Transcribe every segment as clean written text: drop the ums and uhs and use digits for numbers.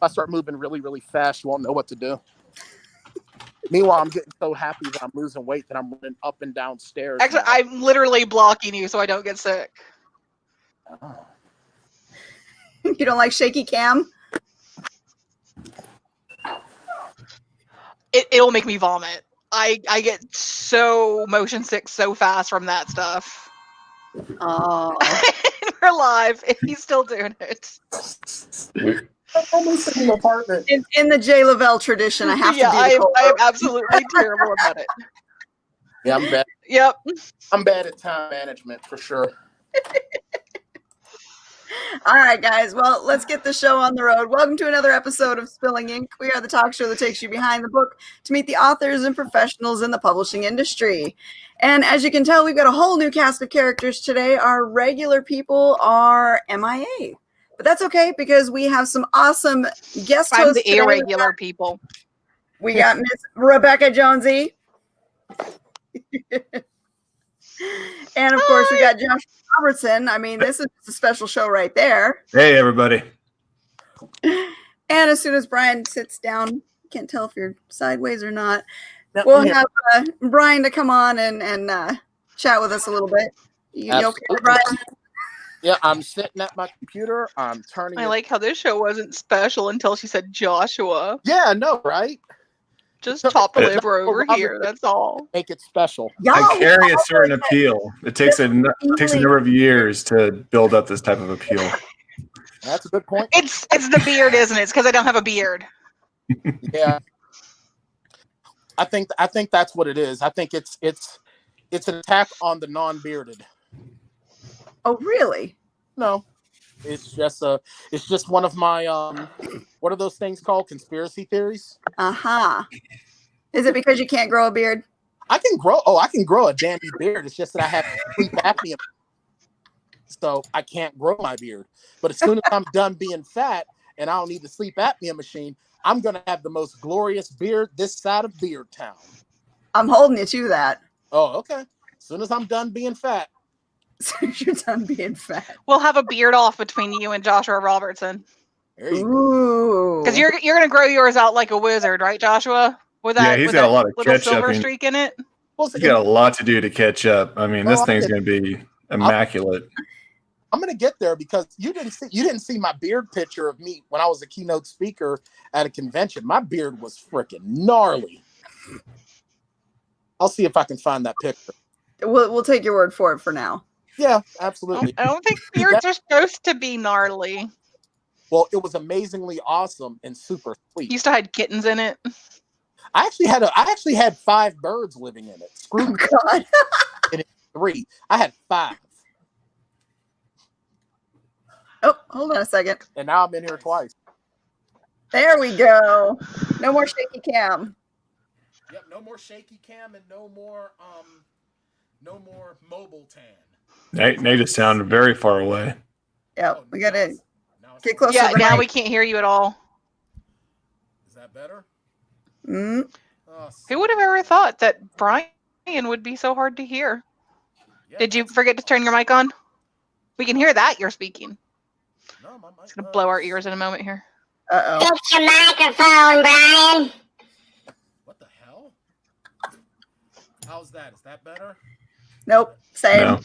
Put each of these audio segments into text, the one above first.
I start moving really, really fast, you won't know what to do. Meanwhile, I'm getting so happy that I'm losing weight that I'm running up and down stairs. Actually, now. I'm literally blocking you so I don't get sick. Oh. You don't like shaky cam? It'll make me vomit. I get so motion sick so fast from that stuff. Oh. We're live, and he's still doing it. I'm almost in the apartment. In the J. Lavelle tradition, I have to do the I am absolutely terrible about it. Yeah, I'm bad. Yep. I'm bad at time management for sure. All right, guys. Well, let's get the show on the road. Welcome to another episode of Spilling Ink. We are the talk show that takes you behind the book to meet the authors and professionals in the publishing industry. And as you can tell, we've got a whole new cast of characters today. Our regular people are MIA. But that's okay because we have some awesome guest I'm hosts the irregular people. We got Miss Rebekah Jonesy. And of course, we got Josh Robertson. I mean, this is a special show right there. Hey, everybody. And as soon as Bryan sits down, can't tell if you're sideways or not, No, we'll yeah. have Bryan to come on and chat with us a little bit. You okay, Absolutely. Bryan? Yeah, I'm sitting at my computer. I'm turning. I like how this show wasn't special until she said Joshua. Yeah, I know, right? Just top the liver over Robert- here. That's all. Make it special. I carry a certain appeal. It takes a number of years to build up this type of appeal. That's a good point. It's the beard, isn't it? It's because I don't have a beard. Yeah, I think that's what it is. I think it's an attack on the non-bearded. Oh, really? No, it's just one of my what are those things called? Conspiracy theories. Uh-huh. Is it because you can't grow a beard? I can grow a dandy beard. It's just that I have sleep apnea, so I can't grow my beard. But as soon as I'm done being fat and I don't need the sleep apnea machine, I'm gonna have the most glorious beard this side of Beard Town. I'm holding you to that. Oh, okay. As soon as I'm done being fat. You're done being fat. We'll have a beard off between you and Joshua Robertson. There you go. Ooh. Because you're gonna grow yours out like a wizard, right, Joshua? With that, Yeah, he's with got that a lot of little catch silver up. streak in it. Well, You got a lot to do to catch up. I mean, this thing's going to be immaculate. I'm gonna get there because you didn't see my beard picture of me when I was a keynote speaker at a convention. My beard was freaking gnarly. I'll see if I can find that picture. We'll take your word for it for now. Yeah, absolutely. I don't think beards are supposed to be gnarly. Well, it was amazingly awesome and super sweet. Used to hide kittens in it. I actually had 5 birds living in it. Screw God. 3. I had 5. Oh, hold on a second. And now I'm in here twice. There we go. No more shaky cam. Yep, no more shaky cam and no more mobile tan. Nate just sounded very far away. Yep, we got to Now it's get closer Yeah, to the now mic. we can't hear you at all. Is that better? Mm. Oh, Who would have ever thought that Bryan would be so hard to hear? yeah, Did you forget to turn your mic on? We can hear that you're speaking. No, my mic. It's gonna blow our ears in a moment here. Uh-oh. Fix your microphone, Bryan. What the hell? How's that? Is that better? Nope, same. No.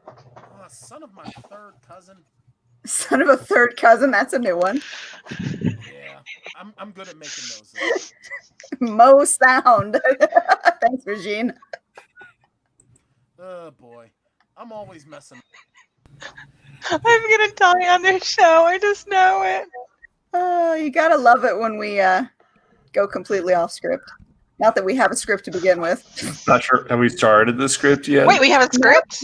Oh, son of my third cousin. Son of a third cousin. That's a new one. Yeah, I'm good at making those. Mo sound. Thanks, Regine. Oh boy, I'm always messing. I'm gonna die on this show. I just know it. Oh, you gotta love it when we go completely off script. Not that we have a script to begin with. Not sure. Have we started the script yet? Wait, we have a script?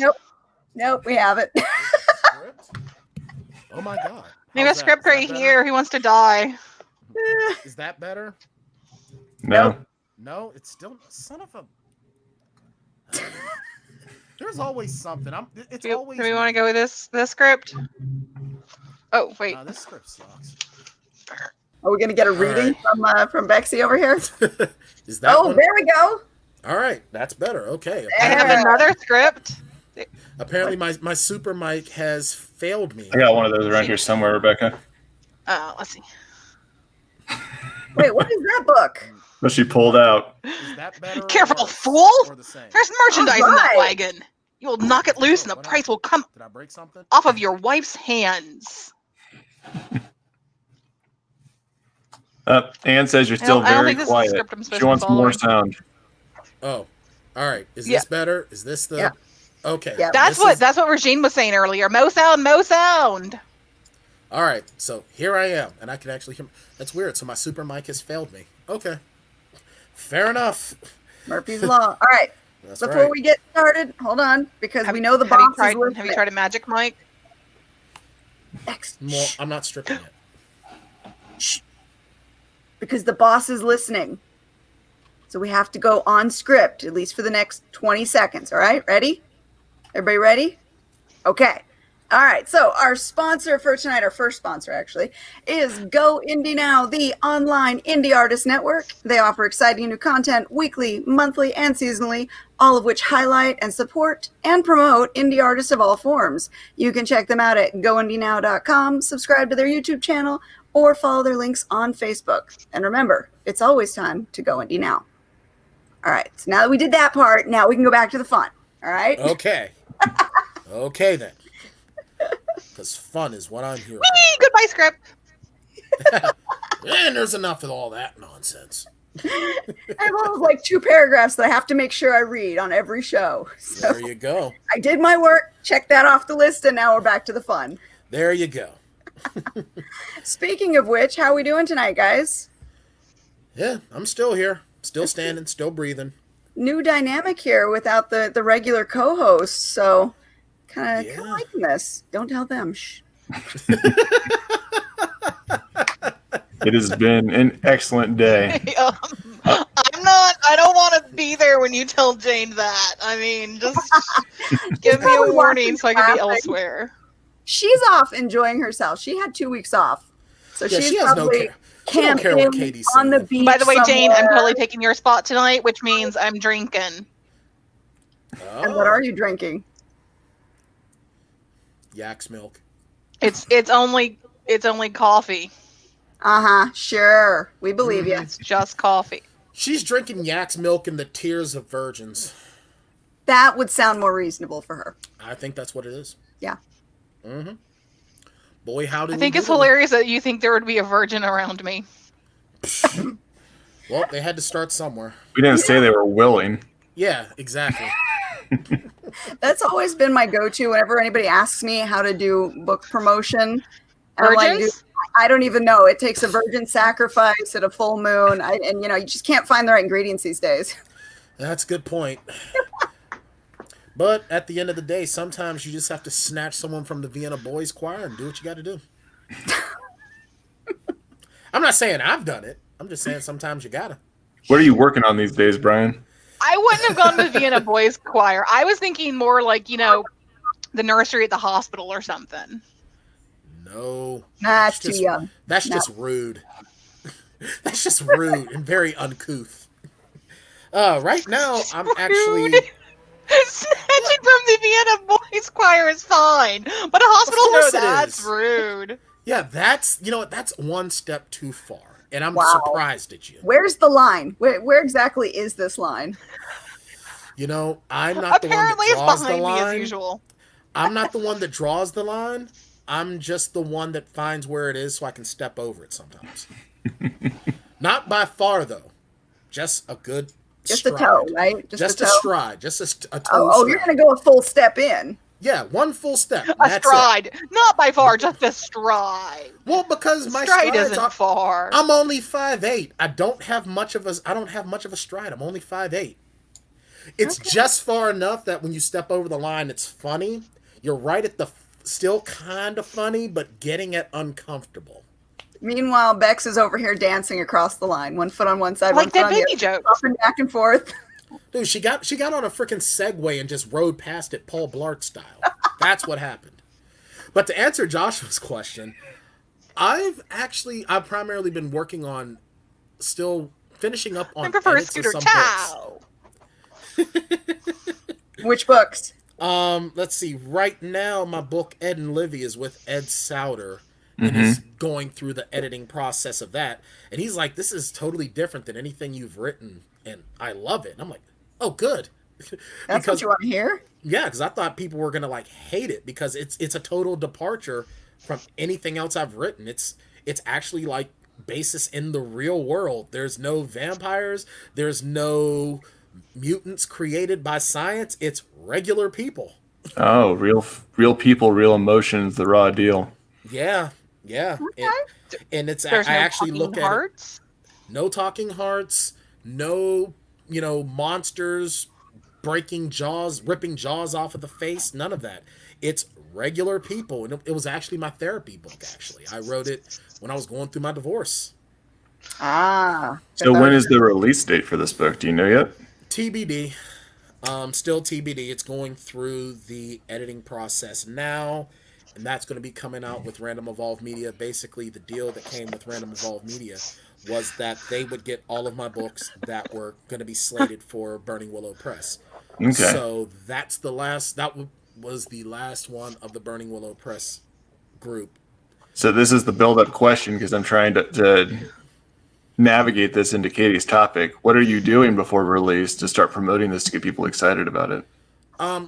Nope, we haven't. Script? Oh my god. We have a How's that? script Is that right better? here. He wants to die. Is that better? No. No, it's still son of a. There's always something. It's Do always. we want to go with this script? Oh, wait. This script sucks. Are we gonna get a reading from Bexy over here? Is that? Oh, one? there we go. All right, that's better. Okay. I have another script. Apparently, my super mic has failed me. I got one of those around here somewhere, Rebecca. Let's see. Wait, what is that book? That she pulled out. Is that better? or Careful, worse, fool! Or the same? There's merchandise in that Alright. wagon. You will knock it loose, and the What price will come Did I break something? off of your wife's hands. Anne says you're I still don't very think this is the quiet. script I'm supposed She to be wants more following. sound. Oh, all right. Is Yeah. this better? Is this the? Yeah. Okay. Yeah. That's this what Regine was saying earlier. Mo sound, mo sound. All right. So here I am, and I can actually hear. That's weird. So my super mic has failed me. Okay. Fair enough. Murphy's Law. All right. That's Before right. we get started, hold on, because we know the have you boss is tried, listening. Have you tried a magic mic? Next. Well, I'm not stripping it. Shh. Because the boss is listening. So we have to go on script, at least for the next 20 seconds. All right, ready? Everybody ready? Okay. All right, so our sponsor for tonight, our first sponsor actually, is Go Indie Now, the online indie artist network. They offer exciting new content weekly, monthly, and seasonally, all of which highlight and support and promote indie artists of all forms. You can check them out at goindienow.com, subscribe to their YouTube channel, or follow their links on Facebook. And remember, it's always time to go indie now. All right, so now that we did that part, now we can go back to the fun. All right? Okay. Okay then. Because fun is what I'm here. Whee! Goodbye, script. And there's enough of all that nonsense. I have like 2 paragraphs that I have to make sure I read on every show. So There you go. I did my work, check that off the list, and now we're back to the fun. There you go. Speaking of which, how are we doing tonight, guys? Yeah, I'm still here. Still standing, still breathing. New dynamic here without the regular co-host, so kind of Yeah. liking this. Don't tell them. Shh. It has been an excellent day. I don't want to be there when you tell Jane that. I mean, just give me a probably warning watching so I can be traffic. elsewhere. She's off enjoying herself. She had 2 weeks off, so Yeah, she's she has no probably care. She don't care what camping Katie's on the saying. beach. By the way, Jane, I'm somewhere. totally taking your spot tonight, which means I'm drinking. And what are you drinking? Yak's milk. It's only coffee. Sure, we believe you. It's just coffee. She's drinking Yak's milk in the tears of virgins. That would sound more reasonable for her. I think that's what it is. Yeah. Mm-hmm. Boy, how did I we think do it's it? hilarious that you think there would be a virgin around me. Well, they had to start somewhere. We didn't say they were willing. Yeah, exactly. That's always been my go-to whenever anybody asks me how to do book promotion. And I'm like, Virgins? dude, I don't even know. It takes a virgin sacrifice at a full moon. And you just can't find the right ingredients these days. That's a good point. But at the end of the day, sometimes you just have to snatch someone from the Vienna Boys Choir and do what you got to do. I'm not saying I've done it. I'm just saying sometimes you gotta. What are you working on these days, Brian? I wouldn't have gone to Vienna Boys Choir. I was thinking more like, the nursery at the hospital or something. No. That's too young. That's just rude. That's just rude and very uncouth. Right now, I'm actually... Snatching from the Vienna Boys Choir is fine, but a hospital, course no, it that's is. rude. Yeah, that's one step too far. And I'm Wow. surprised at you. Where's the line? Where exactly is this line? I'm not Apparently, the one that it's draws the behind me as line. usual. I'm not the one that draws the line. I'm just the one that finds where it is so I can step over it sometimes. Not by far, though. Just a good Just stride. a toe, right? Just a a toe? stride. Just a toe Oh, stride. you're going to go a full step in. Yeah, one full step. A That's it. stride, not by far, just a stride. Well, because my Stride strides isn't are, far. I'm only 5'8". I don't have much of a stride. I'm only 5'8". It's just far enough that when you step over the line, it's funny. You're right at the still kind of funny, but getting it uncomfortable. Meanwhile, Bex is over here dancing across the line, one foot on one side, Like one foot that on the baby other, jokes. up and back and forth. Dude, she got on a freaking Segway and just rode past it Paul Blart style. That's what happened. But to answer Joshua's question, I've primarily been working on still finishing up on I prefer a edits of scooter some chow. Which books? books. Let's see. Right now, my book Ed and Livy is with Ed Souter, and is going through the editing process of that. And he's like, this is totally different than anything you've written, and I love it. And I'm like, oh, good. That's what you want to hear? Yeah, because I thought people were gonna like hate it because it's a total departure from anything else I've written. It's actually like basis in the real world. There's no vampires. There's no mutants created by science. It's regular people. Oh, real people, real emotions, the raw deal. Yeah. Okay. And it's There's I no actually talking look at hearts. no talking hearts, no monsters breaking jaws, ripping jaws off of the face, none of that. It's regular people, and it was actually my therapy book. Actually, I wrote it when I was going through my divorce. So when is the release date for this book? Do you know yet? TBD. Still TBD. It's going through the editing process now, and that's going to be coming out with Random Evolved Media. Basically, the deal that came with Random Evolved Media was that they would get all of my books that were going to be slated for Burning Willow Press. Okay. So that's the last. That was the last one of the Burning Willow Press group. So this is the build-up question because I'm trying to navigate this into Katie's topic. What are you doing before release to start promoting this to get people excited about it?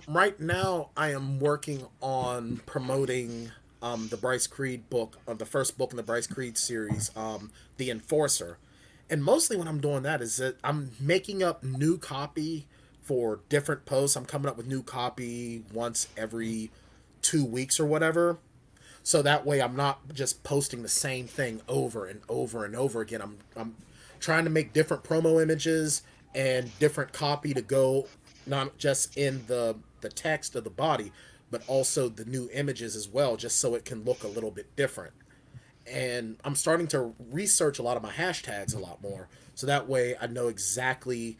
Right now, I am working on promoting the Bryce Creed book, the first book in the Bryce Creed series, The Enforcer. And mostly when I'm doing that is that I'm making up new copy for different posts. I'm coming up with new copy once every 2 weeks or whatever. So that way I'm not just posting the same thing over and over and over again. I'm trying to make different promo images and different copy to go not just in the text of the body, but also the new images as well, just so it can look a little bit different. And I'm starting to research a lot of my hashtags a lot more, so that way I know exactly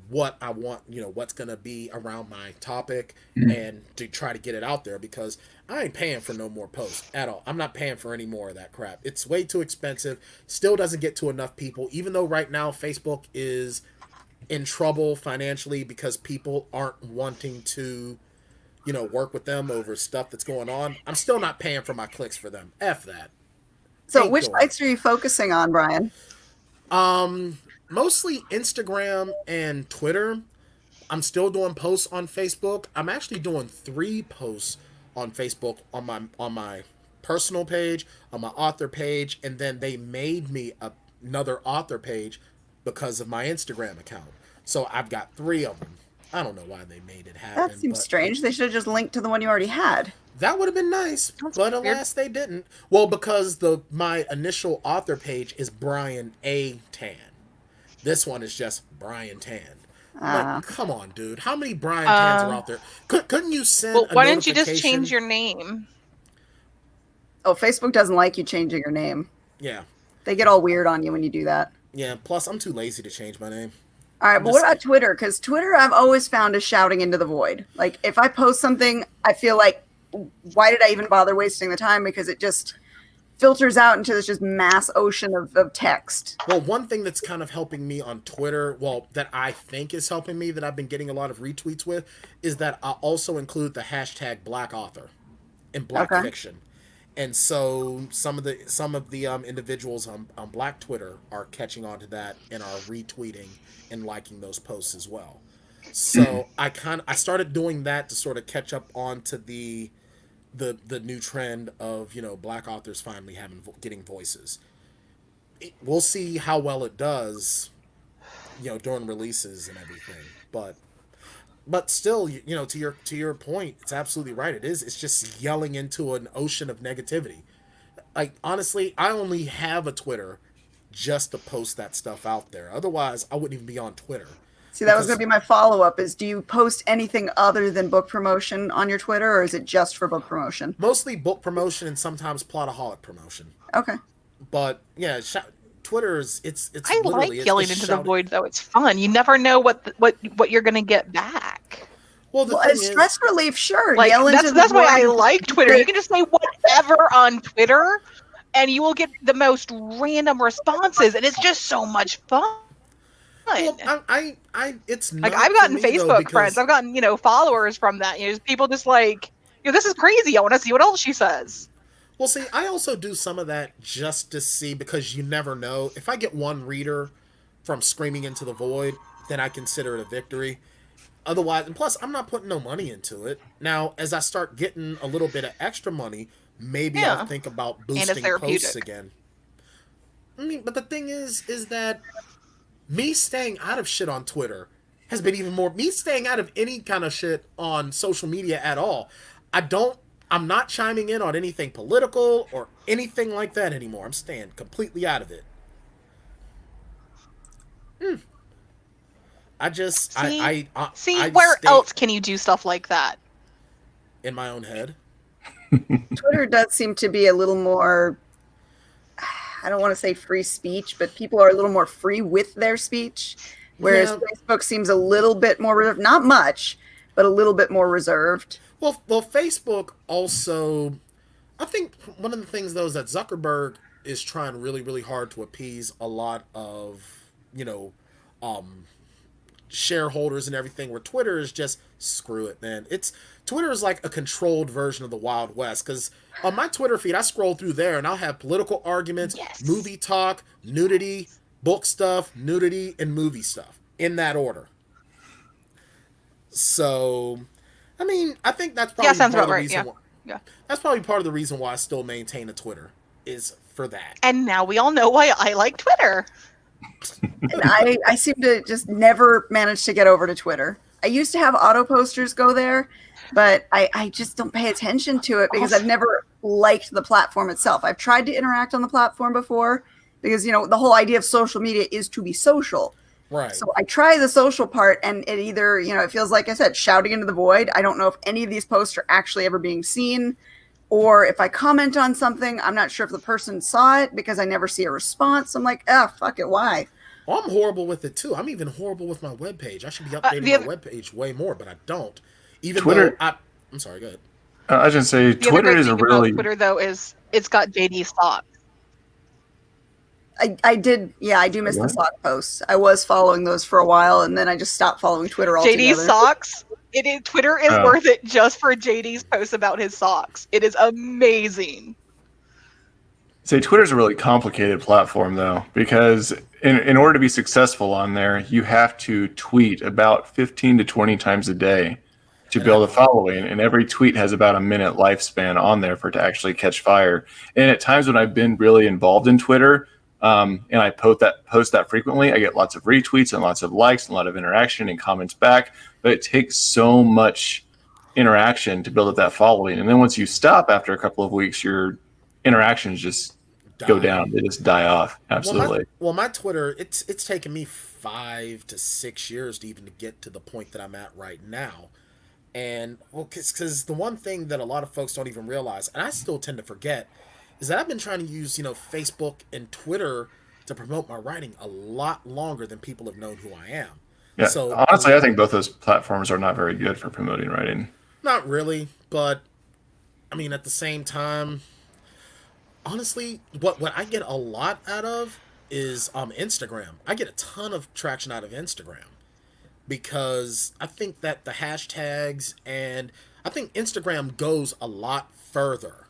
what I want, what's going to be around my topic, and to try to get it out there, because I ain't paying for no more posts at all. I'm not paying for any more of that crap. It's way too expensive. Still doesn't get to enough people, even though right now Facebook is in trouble financially because people aren't wanting to, work with them over stuff that's going on. I'm still not paying for my clicks for them. F that. So which sites are you focusing on, Bryan? Mostly Instagram and Twitter. I'm still doing posts on Facebook. I'm actually doing 3 posts on Facebook on my personal page, on my author page, and then they made me another author page because of my Instagram account. So I've got 3 of them. I don't know why they made it happen. That seems strange. They should have just linked to the one you already had. That would have been nice, but alas, they didn't. Well, because my initial author page is Bryan A. Tann. This one is just Bryan Tann. Like, come on, dude. How many Bryan Tanns are out there? Couldn't you send a why didn't you just notification? change your name? Oh, Facebook doesn't like you changing your name. Yeah. They get all weird on you when you do that. Yeah, plus I'm too lazy to change my name. All right, but what about Twitter? Because Twitter I've always found is shouting into the void. Like, if I post something, I feel like, why did I even bother wasting the time? Because it just filters out into this just mass ocean of text. Well, one thing that's kind of helping me on Twitter, that I think is helping me, that I've been getting a lot of retweets with, is that I also include the hashtag Black Author in Black fiction. And so some of the individuals on Black Twitter are catching on to that and are retweeting and liking those posts as well. So I started doing that to sort of catch up on to the new trend of Black authors finally getting voices. We'll see how well it does, during releases and everything. But still, to your point, it's absolutely right. It's just yelling into an ocean of negativity. Like, honestly, I only have a Twitter just to post that stuff out there. Otherwise, I wouldn't even be on Twitter. See, that was going to be my follow-up, is do you post anything other than book promotion on your Twitter, or is it just for book promotion? Mostly book promotion and sometimes Plotaholic promotion. Okay. But, yeah, Twitter is, it's I like yelling into the void, though. It's fun. You never know what you're going to get back. Well, as stress relief, sure. Like, Yell into that's the why I void. like Twitter. You can just say whatever on Twitter, and you will get the most random responses, and it's just so much fun. Well, it's not like, I've gotten for me, though, Facebook because friends. I've gotten, followers from that. Just people just like, this is crazy. I want to see what else she says. Well, see, I also do some of that just to see, because you never know. If I get one reader from screaming into the void, then I consider it a victory. Otherwise, and plus, I'm not putting no money into it. Now, as I start getting a little bit of extra money, maybe I'll Yeah. think about And it's boosting posts therapeutic. again. I mean, but the thing is that me staying out of shit on Twitter has been even more. Me staying out of any kind of shit on social media at all. I don't. I'm not chiming in on anything political or anything like that anymore. I'm staying completely out of it. I just, See, I where stay else can you do stuff like that? in my own head. Twitter does seem to be a little more, I don't want to say free speech, but people are a little more free with their speech. Whereas Yeah. Facebook seems a little bit more reserved, not much, but a little bit more reserved. Well, Facebook also. I think one of the things though is that Zuckerberg is trying really, really hard to appease a lot of, you know, um, shareholders and everything. Where Twitter is just screw it, man. Twitter is like a controlled version of the Wild West. Because on my Twitter feed, I scroll through there and I'll have political arguments, Yes. movie talk, nudity, book stuff, nudity, and movie stuff in that order. So, I mean, I think that's probably Yeah, sounds part of about the right. reason Yeah. why. Yeah. That's probably part of the reason why I still maintain a Twitter is for that. And now we all know why I like Twitter. And I seem to just never manage to get over to Twitter. I used to have auto posters go there, but I just don't pay attention to it because I've never liked the platform itself. I've tried to interact on the platform before because, the whole idea of social media is to be social. Right. So I try the social part and it either, it feels like I said, shouting into the void. I don't know if any of these posts are actually ever being seen. Or if I comment on something, I'm not sure if the person saw it because I never see a response. I'm like, fuck it, why? Well, I'm horrible with it too. I'm even horrible with my webpage. I should be updating my webpage way more, but I don't. Even Twitter. though I'm sorry, go ahead. I was going to say, The other Twitter great is a thing about really. Twitter though is it's got JD's thoughts. I do miss the sock posts. I was following those for a while, and then I just stopped following Twitter altogether. JD's socks. Twitter is worth it just for JD's posts about his socks. It is amazing. Say Twitter's a really complicated platform though, because in order to be successful on there, you have to tweet about 15 to 20 times a day to build a following, and every tweet has about a minute lifespan on there for it to actually catch fire. And at times when I've been really involved in Twitter, and I post that frequently, I get lots of retweets and lots of likes and a lot of interaction and comments back, but it takes so much interaction to build up that following. And then once you stop after a couple of weeks, your interactions just go down. They just die off. Absolutely. Well, my Twitter, it's taken me 5 to 6 years to even get to the point that I'm at right now. And because the one thing that a lot of folks don't even realize, and I still tend to forget, is that I've been trying to use, Facebook and Twitter to promote my writing a lot longer than people have known who I am. Yeah. So honestly, I think both those platforms are not very good for promoting writing. Not really, but I mean, at the same time, honestly, what I get a lot out of is Instagram. I get a ton of traction out of Instagram because I think that the hashtags, and I think Instagram goes a lot further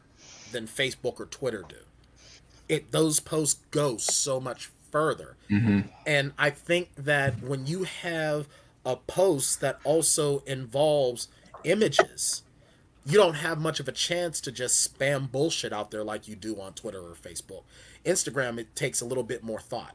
than Facebook or Twitter do. Those posts go so much further. Mm-hmm. And I think that when you have a post that also involves images, you don't have much of a chance to just spam bullshit out there like you do on Twitter or Facebook. Instagram, it takes a little bit more thought,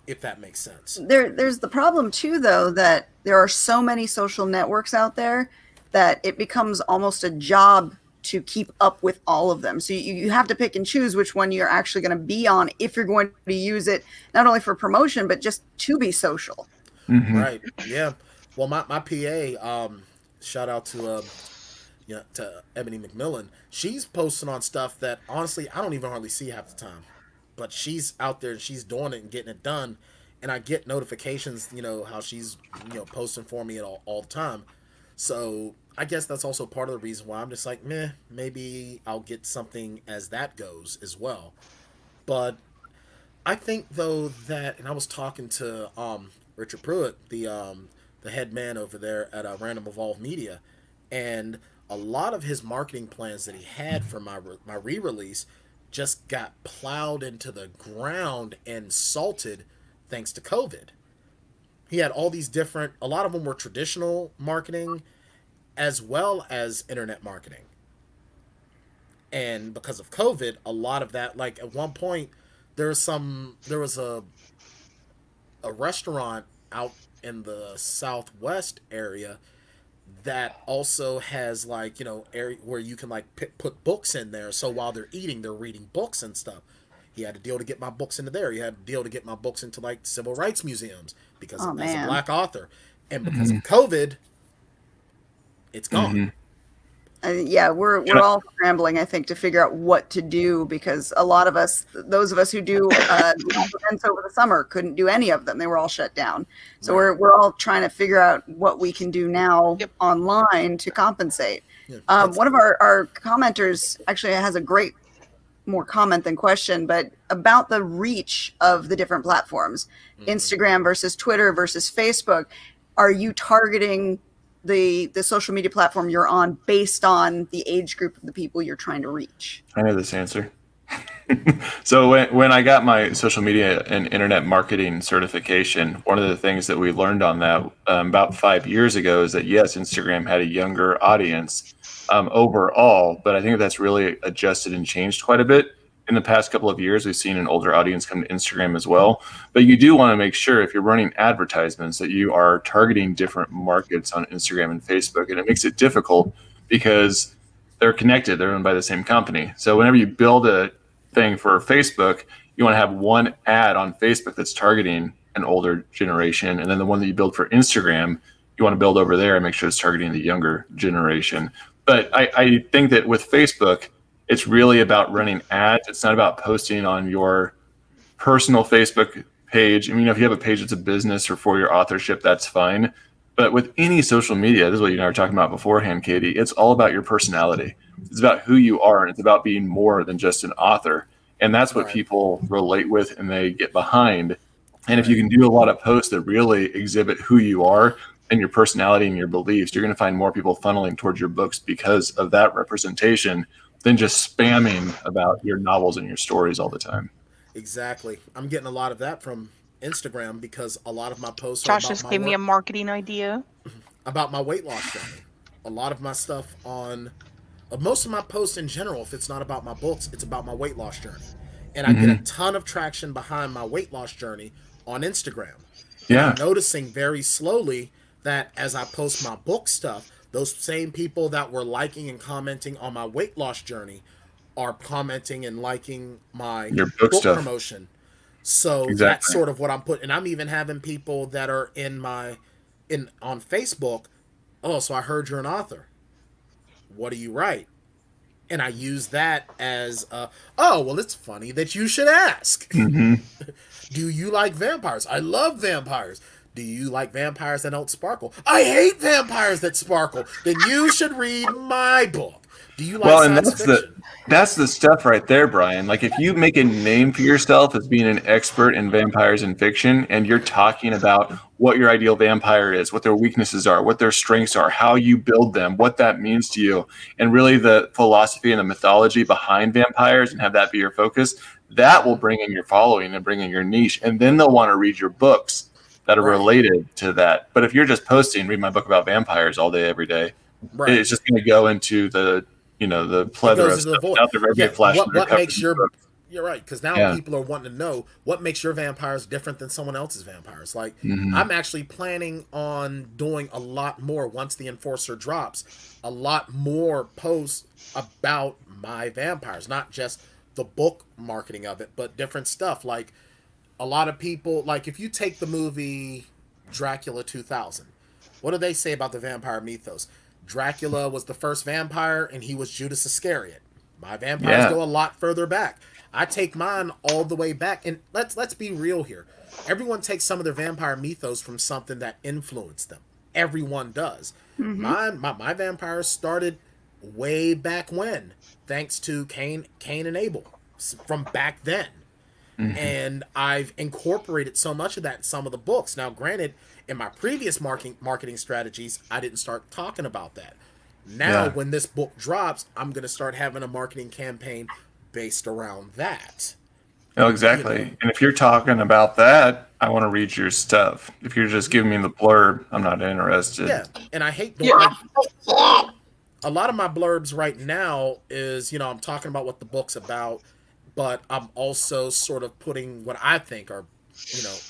if that makes sense. There's the problem too, though, that there are so many social networks out there that it becomes almost a job to keep up with all of them. So you have to pick and choose which one you're actually going to be on if you're going to use it, not only for promotion, but just to be social. Mm-hmm. Right. Yeah. Well, my PA, shout out to Ebony McMillan. She's posting on stuff that honestly I don't even hardly see half the time, but she's out there and she's doing it and getting it done, and I get notifications. How she's posting for me all the time. So I guess that's also part of the reason why I'm just like, maybe I'll get something as that goes as well. But I think though that, and I was talking to Richard Pruitt, the head man over there at Random Evolved Media, and a lot of his marketing plans that he had for my re-release just got plowed into the ground and salted thanks to COVID. He had all these different, a lot of them were traditional marketing as well as internet marketing. And because of COVID, a lot of that, like at one point, there was a restaurant out in the Southwest area that also has like, you know, area where you can like put books in there. So while they're eating, they're reading books and stuff. He had a deal to get my books into there. He had a deal to get my books into like civil rights museums because as a black author. And because of COVID, it's gone. Yeah, we're all scrambling, I think, to figure out what to do because a lot of us, those of us who do events over the summer, couldn't do any of them. They were all shut down. So we're all trying to figure out what we can do now online to compensate. One of our commenters actually has a great more comment than question, but about the reach of the different platforms, Instagram versus Twitter versus Facebook. Are you targeting the social media platform you're on based on the age group of the people you're trying to reach? I know this answer. So when I got my social media and internet marketing certification, one of the things that we learned on that about 5 years ago is that yes, Instagram had a younger audience overall, but I think that's really adjusted and changed quite a bit. In the past couple of years, we've seen an older audience come to Instagram as well. But you do want to make sure if you're running advertisements that you are targeting different markets on Instagram and Facebook. And it makes it difficult because they're connected. They're owned by the same company. So whenever you build a thing for Facebook, you want to have one ad on Facebook that's targeting an older generation. And then the one that you build for Instagram, you want to build over there and make sure it's targeting the younger generation. But I think that with Facebook, it's really about running ads. It's not about posting on your personal Facebook page. I mean, if you have a page that's a business or for your authorship, that's fine. But with any social media, this is what you and I were talking about beforehand, Katie, it's all about your personality. It's about who you are, and it's about being more than just an author. And that's what people relate with and they get behind. And if you can do a lot of posts that really exhibit who you are and your personality and your beliefs, you're going to find more people funneling towards your books because of that representation than just spamming about your novels and your stories all the time. Exactly. I'm getting a lot of that from Instagram because a lot of my posts Josh just gave me a marketing idea about my weight loss journey. A lot of my stuff on most of my posts in general, if it's not about my books, it's about my weight loss journey. And I get a ton of traction behind my weight loss journey on Instagram. And I'm noticing very slowly that as I post my book stuff, those same people that were liking and commenting on my weight loss journey are commenting and liking my book promotion. So that's sort of what I'm putting. And I'm even having people that are on Facebook. Oh, so I heard you're an author. What do you write? And I use that as, well, it's funny that you should ask. Do you like vampires? I love vampires. Do you like vampires that don't sparkle? I hate vampires that sparkle. Then you should read my book. Do you like science fiction? That's the stuff right there, Brian. Like if you make a name for yourself as being an expert in vampires and fiction, and you're talking about what your ideal vampire is, what their weaknesses are, what their strengths are, how you build them, what that means to you, and really the philosophy and the mythology behind vampires, and have that be your focus, that will bring in your following and bring in your niche. And then they'll want to read your books that are related to that. But if you're just posting, read my book about vampires all day, every day, it's just going to go into the plethora of stuff out there. What makes you're right, because now people are wanting to know what makes your vampires different than someone else's vampires. Like I'm actually planning on doing a lot more once the Enforcer drops, a lot more posts about my vampires, not just the book marketing of it, but different stuff. Like a lot of people, like if you take the movie Dracula 2000, what do they say about the vampire mythos? Dracula was the first vampire and he was Judas Iscariot. My vampires go a lot further back. I take mine all the way back, and let's be real here. Everyone takes some of their vampire mythos from something that influenced them. Everyone does. My vampires started way back when, thanks to Cain and Abel from back then. And I've incorporated so much of that in some of the books. Now, granted, in my previous marketing strategies, I didn't start talking about that. Now, when this book drops, I'm going to start having a marketing campaign based around that. Oh, exactly. You know? And if you're talking about that, I want to read your stuff. If you're just giving me the blurb, I'm not interested. Yeah, and I hate doing a lot of my blurbs right now is, I'm talking about what the book's about, but I'm also sort of putting what I think are,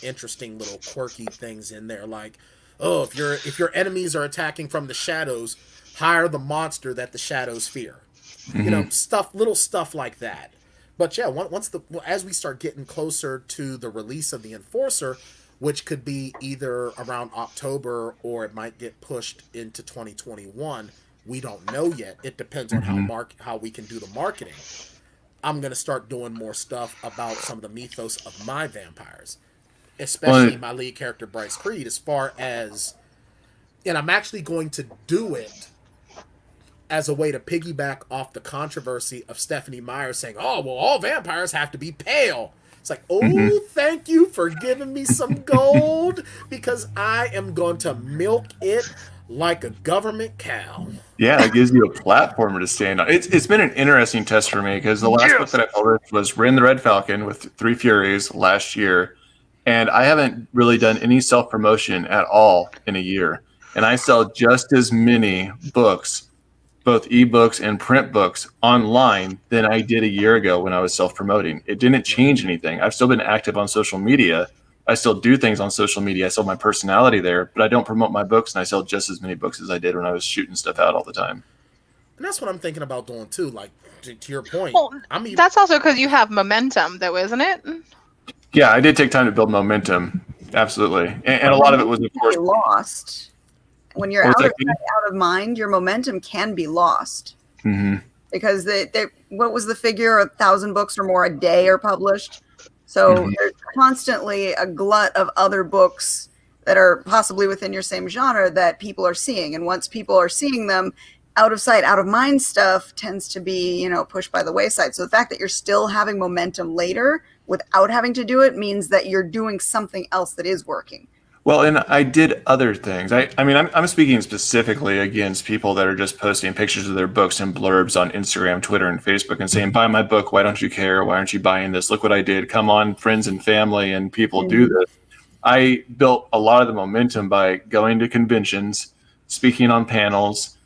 interesting little quirky things in there. Like, oh, if your enemies are attacking from the shadows, hire the monster that the shadows fear. Little stuff like that. But yeah, as we start getting closer to the release of the Enforcer, which could be either around October or it might get pushed into 2021. We don't know yet. It depends on how we can do the marketing. I'm going to start doing more stuff about some of the mythos of my vampires, especially my lead character, Bryce Creed, as far as... And I'm actually going to do it as a way to piggyback off the controversy of Stephanie Meyer saying, oh, well, all vampires have to be pale. It's like, oh, thank you for giving me some gold, because I am going to milk it like a government cow. Yeah, it gives you a platform to stand on. It's been an interesting test for me, because the last book that I published was Rin the Red Falcon with Three Furies last year, and I haven't really done any self-promotion at all in a year. And I sell just as many books, both ebooks and print books, online than I did a year ago when I was self-promoting. It didn't change anything. I've still been active on social media. I still do things on social media. I sell my personality there, but I don't promote my books, and I sell just as many books as I did when I was shooting stuff out all the time. And that's what I'm thinking about doing too. Like, to your point. Well, that's also because you have momentum, though, isn't it? Yeah, I did take time to build momentum. Absolutely. And a lot of it was, of course, lost. When you're out of mind, your momentum can be lost. Because what was the figure? 1,000 books or more a day are published. So there's constantly a glut of other books that are possibly within your same genre that people are seeing. And once people are seeing them, out of sight, out of mind stuff tends to be, pushed by the wayside. So the fact that you're still having momentum later without having to do it means that you're doing something else that is working. Well, and I did other things. I mean, I'm speaking specifically against people that are just posting pictures of their books and blurbs on Instagram, Twitter, and Facebook and saying, buy my book. Why don't you care? Why aren't you buying this? Look what I did. Come on, friends and family, and people do this. I built a lot of the momentum by going to conventions, speaking on panels,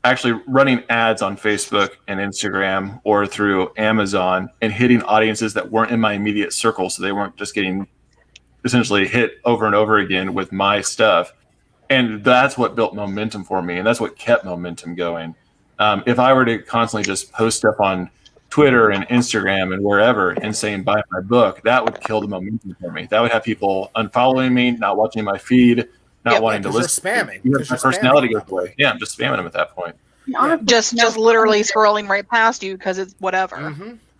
actually running ads on Facebook and Instagram or through Amazon, and hitting audiences that weren't in my immediate circle, so they weren't just getting essentially hit over and over again with my stuff. And that's what built momentum for me, and that's what kept momentum going. If I were to constantly just post stuff on Twitter and Instagram and wherever and saying buy my book, that would kill the momentum for me. That would have people unfollowing me, not watching my feed, not wanting to listen. Spamming. My personality goes away. Yeah, I'm just spamming them at that point. Yeah. Just literally scrolling right past you because it's whatever.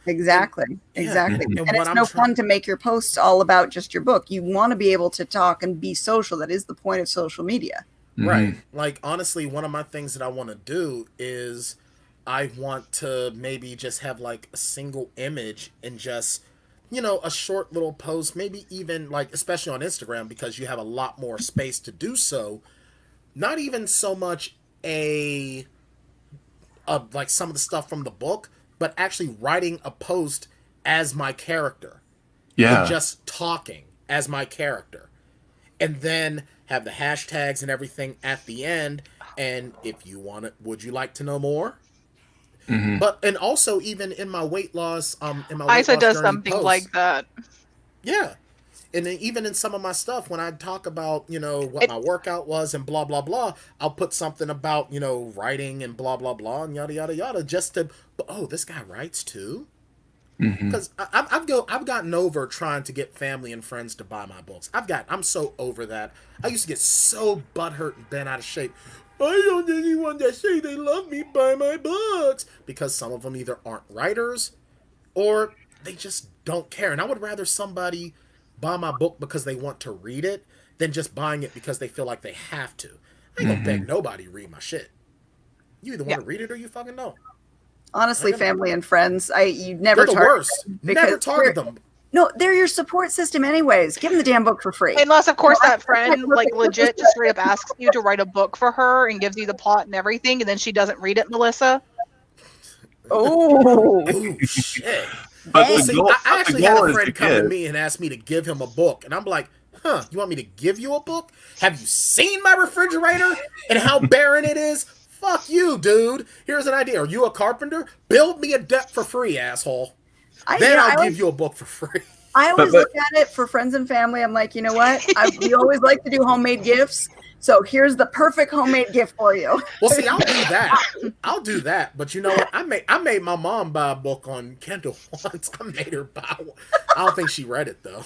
Exactly. And it's no fun to make your posts all about just your book. You want to be able to talk and be social. That is the point of social media. Right. Like, honestly, one of my things that I want to do is I want to maybe just have like a single image and just, a short little post, maybe even like, especially on Instagram, because you have a lot more space to do so. Not even so much like some of the stuff from the book, but actually writing a post as my character. Yeah. And just talking as my character. And then have the hashtags and everything at the end. And if you want it, would you like to know more? And also even in my weight loss, Isa does something posts, like that. Yeah. And then even in some of my stuff, when I talk about, what my workout was and blah, blah, blah, I'll put something about, writing and blah, blah, blah, and yada, yada, yada, just to, oh, this guy writes too? Because I've gotten over trying to get family and friends to buy my books. I'm so over that. I used to get so butthurt and bent out of shape. Why don't anyone that say they love me buy my books? Because some of them either aren't writers or they just don't care. And I would rather somebody buy my book because they want to read it than just buying it because they feel like they have to. I ain't gonna beg nobody to read my shit. You either want to read it or you fucking don't. Honestly, family and friends, you never target them. Never target them. No, they're your support system anyways. Give them the damn book for free. Unless, of course, that friend like legit just straight up asks you to write a book for her and gives you the plot and everything, and then she doesn't read it, Melissa. Oh, Ooh, shit. But Well, the see, goal- I but the actually had goal a is friend to come to give. me and ask me to give him a book, and I'm like, huh, you want me to give you a book? Have you seen my refrigerator and how barren it is? Fuck you, dude. Here's an idea. Are you a carpenter? Build me a deck for free, asshole. Then I'll give you a book for free. I always look at it for friends and family. I'm like, you know what? We always like to do homemade gifts. So here's the perfect homemade gift for you. Well, see, I'll do that. I'll do that. But you know what? I made my mom buy a book on Kindle once. I made her buy one. I don't think she read it though.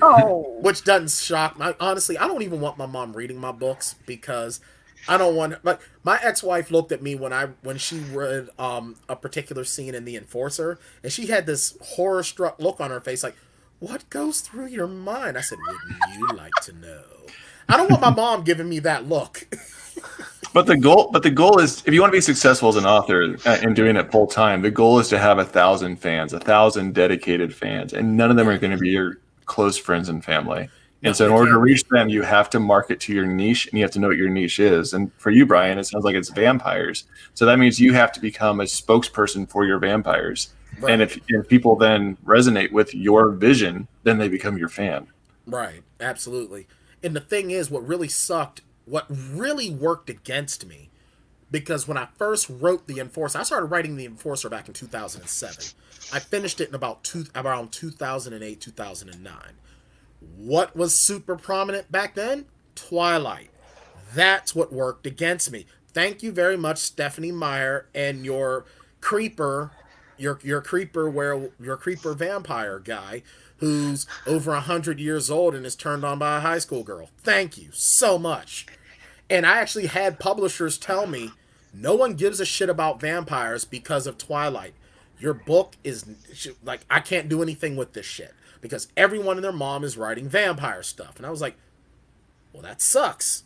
Oh, Which doesn't shock me. Honestly, I don't even want my mom reading my books because I don't want. Like my ex-wife looked at me when she read a particular scene in The Enforcer, and she had this horror-struck look on her face, like, "What goes through your mind?" I said, "Wouldn't you like to know?" I don't want my mom giving me that look. But the goal is, if you want to be successful as an author and doing it full time, the goal is to have 1,000 fans, 1,000 dedicated fans, and none of them are going to be your close friends and family. And so in order to reach them, you have to market to your niche, and you have to know what your niche is. And for you, Bryan, it sounds like it's vampires. So that means you have to become a spokesperson for your vampires. Right. And if people then resonate with your vision, then they become your fan. Right, absolutely. And the thing is, what really sucked, what really worked against me, because when I first wrote The Enforcer, I started writing The Enforcer back in 2007. I finished it in around 2008, 2009. What was super prominent back then? Twilight. That's what worked against me. Thank you very much, Stephanie Meyer, and your creeper vampire guy who's over 100 years old and is turned on by a high school girl. Thank you so much. And I actually had publishers tell me, no one gives a shit about vampires because of Twilight. Your book is, like, I can't do anything with this shit because everyone and their mom is writing vampire stuff. And I was like, well, that sucks.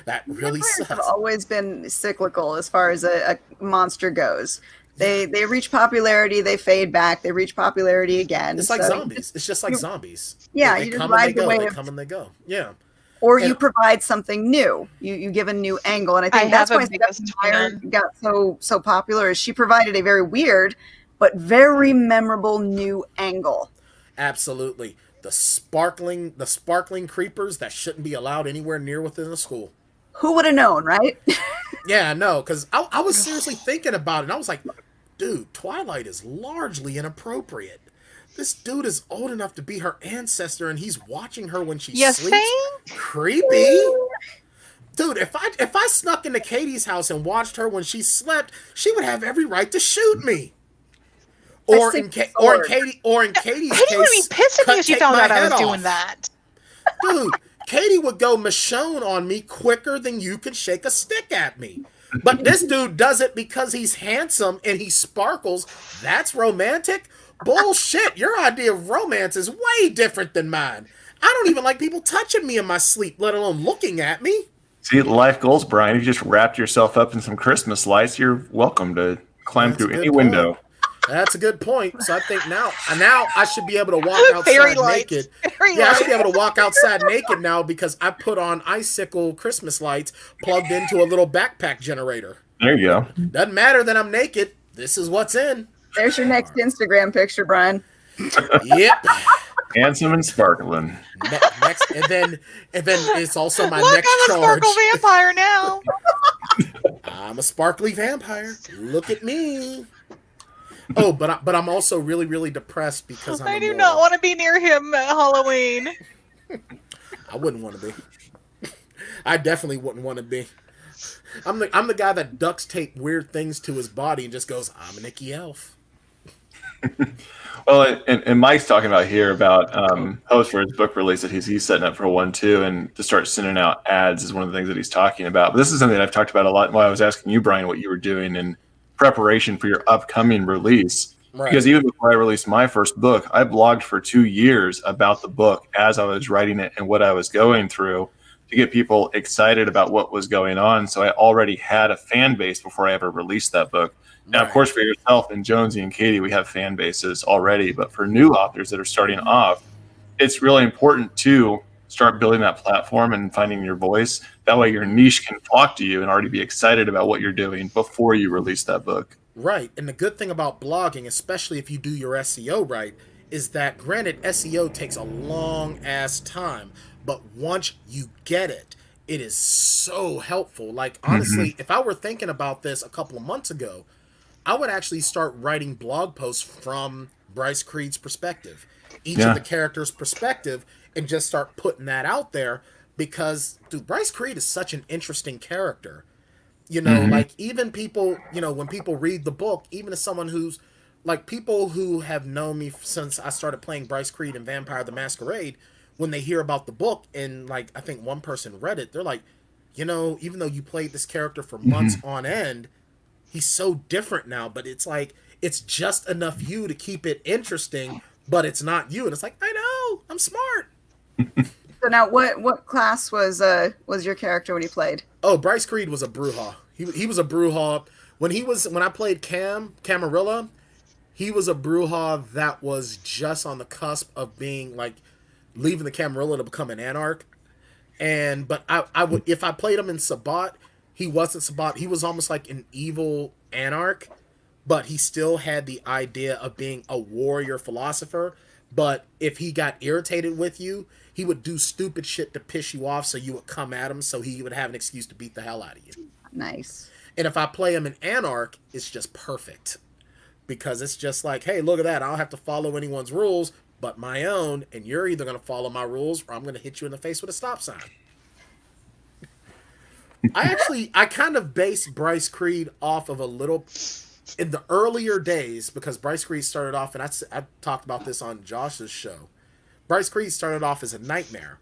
That really sucks. Have always been cyclical as far as a monster goes. They reach popularity, they fade back, they reach popularity again. It's like zombies. It's just like zombies. Yeah, they you just come ride and they the go. wave. They come and they go. Yeah. Or you provide something new. You give a new angle, and I think that's why Stephanie Meyer got so popular. Is she provided a very weird but very memorable new angle. Absolutely. The sparkling creepers that shouldn't be allowed anywhere near within the school. Who would have known, right? Yeah, no, because I was seriously thinking about it, and I was like, dude, Twilight is largely inappropriate. This dude is old enough to be her ancestor, and he's watching her when she sleeps. Creepy. Dude, if I snuck into Katie's house and watched her when she slept, she would have every right to shoot me. Or in Katie's Katie case, would be pissed at me if she found out I was doing that. Dude, Katie would go Michonne on me quicker than you could shake a stick at me. But this dude does it because he's handsome and he sparkles. That's romantic? Bullshit. Your idea of romance is way different than mine. I don't even like people touching me in my sleep, let alone looking at me. See, life goals, Bryan. If you just wrapped yourself up in some Christmas lights, you're welcome to climb through any window. That's a good point. So I think now I should be able to walk outside naked. I should be able to walk outside naked now because I put on icicle Christmas lights plugged into a little backpack generator. There you go. Doesn't matter that I'm naked. This is what's in. There's your next Instagram picture, Bryan. Yep. Handsome and sparkling. Next, and then it's also my Look, next I'm a charge. sparkle vampire now. I'm a sparkly vampire. Look at me. Oh, but I'm also really, really depressed because I do not want to be near him at Halloween. I wouldn't want to be. I definitely wouldn't want to be. I'm the guy that ducks tape weird things to his body and just goes, I'm an icky elf. Well, and Mike's talking about here about post for his book release that he's setting up for one too, and to start sending out ads is one of the things that he's talking about. But this is something that I've talked about a lot while I was asking you, Bryan, what you were doing in preparation for your upcoming release. Right. Because even before I released my first book, I blogged for 2 years about the book as I was writing it and what I was going through, to get people excited about what was going on. So I already had a fan base before I ever released that book. Now, of course, for yourself and Jonesy and Katie, we have fan bases already. But for new authors that are starting off, it's really important to start building that platform and finding your voice. That way your niche can talk to you and already be excited about what you're doing before you release that book. Right. And the good thing about blogging, especially if you do your SEO right, is that granted SEO takes a long ass time, but once you get it, it is so helpful. Like honestly, if I were thinking about this a couple of months ago, I would actually start writing blog posts from Bryce Creed's perspective, each of the characters' perspective, and just start putting that out there because, dude, Bryce Creed is such an interesting character. You know, like even people, you know, when people read the book, even as someone who's like people who have known me since I started playing Bryce Creed in Vampire the Masquerade, when they hear about the book and like I think one person read it, they're like, you know, even though you played this character for months on end, he's so different now, but it's like it's just enough you to keep it interesting, but it's not you. And it's like, I know, I'm smart. So now, what class was your character when he played? Oh, Bryce Creed was a Brujah. He was a Brujah when I played Camarilla. He was a Brujah that was just on the cusp of being like leaving the Camarilla to become an Anarch. But I would, if I played him in Sabbat, he wasn't Sabbat. He was almost like an evil Anarch, but he still had the idea of being a warrior philosopher. But if he got irritated with you, he would do stupid shit to piss you off so you would come at him so he would have an excuse to beat the hell out of you. Nice. And if I play him in Anarch, it's just perfect. Because it's just like, hey, look at that. I don't have to follow anyone's rules but my own, and you're either going to follow my rules or I'm going to hit you in the face with a stop sign. I kind of based Bryce Creed off of a little... In the earlier days, because Bryce Creed started off, and I talked about this on Josh's show, Bryce Creed started off as a nightmare.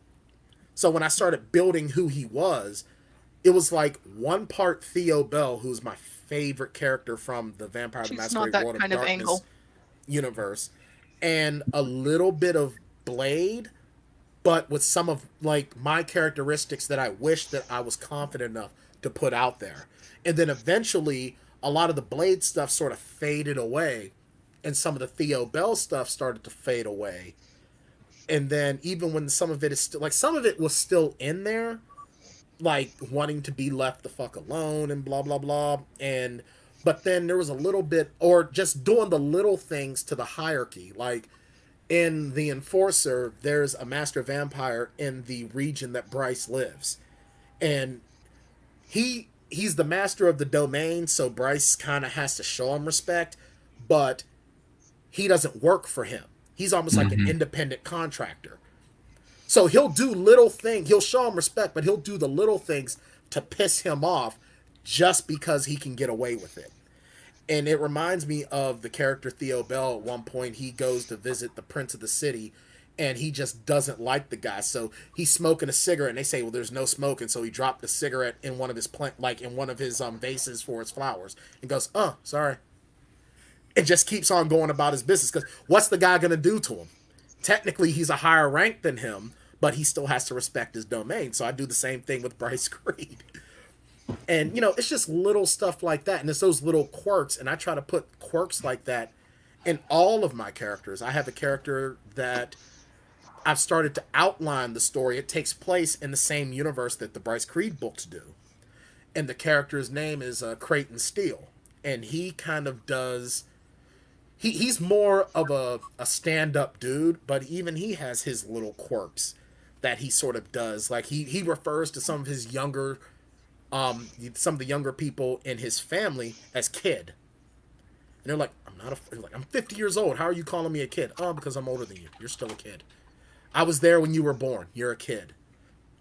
So when I started building who he was, it was like one part Theo Bell, who's my favorite character from the Vampire the Masquerade World of Darkness universe, and a little bit of Blade, but with some of like my characteristics that I wish that I was confident enough to put out there. And then eventually a lot of the Blade stuff sort of faded away, and some of the Theo Bell stuff started to fade away. And then even when some of it is still, like some of it was still in there, like wanting to be left the fuck alone and blah, blah, blah. But then there was a little bit, or just doing the little things to the hierarchy. Like in The Enforcer, there's a master vampire in the region that Bryce lives. And he's the master of the domain, so Bryce kind of has to show him respect, but he doesn't work for him. He's almost like an independent contractor. So he'll do little things. He'll show him respect, but he'll do the little things to piss him off just because he can get away with it. And it reminds me of the character Theo Bell. At one point, he goes to visit the Prince of the City, and he just doesn't like the guy. So he's smoking a cigarette, and they say, well, there's no smoking. So he dropped the cigarette in one of his vases for his flowers, and goes, oh, sorry. It just keeps on going about his business, because what's the guy going to do to him? Technically, he's a higher rank than him, but he still has to respect his domain. So I do the same thing with Bryce Creed. And, you know, it's just little stuff like that. And it's those little quirks. And I try to put quirks like that in all of my characters. I have a character that I've started to outline the story. It takes place in the same universe that the Bryce Creed books do. And the character's name is Creighton Steele. And he kind of does... He's more of a stand-up dude, but even he has his little quirks that he sort of does. Like, he refers to some of his younger... some of the younger people in his family as kid. And they're like, I'm 50 years old. How are you calling me a kid? Oh, because I'm older than you. You're still a kid. I was there when you were born. You're a kid.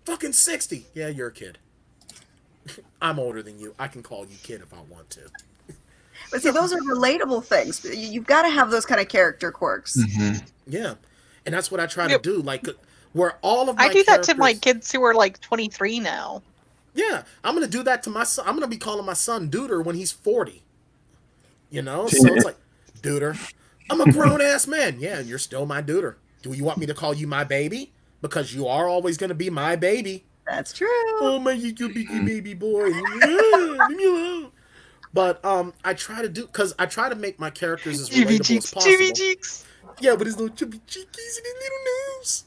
Fucking 60. Yeah, you're a kid. I'm older than you. I can call you kid if I want to. But see, those are relatable things. You've got to have those kind of character quirks. Yeah. And that's what I try to do. Like, where all of my I do that to my kids who are like 23 now. Yeah. I'm going to do that to my son. I'm going to be calling my son Duder when he's 40. You know? So it's like, Duder, I'm a grown-ass man. Yeah, and you're still my Duder. Do you want me to call you my baby? Because you are always going to be my baby. That's true. Oh my little baby boy, leave me alone. But I try to make my characters as relatable as possible. cheeks. Yeah, but his little chubby cheekies and his little nose.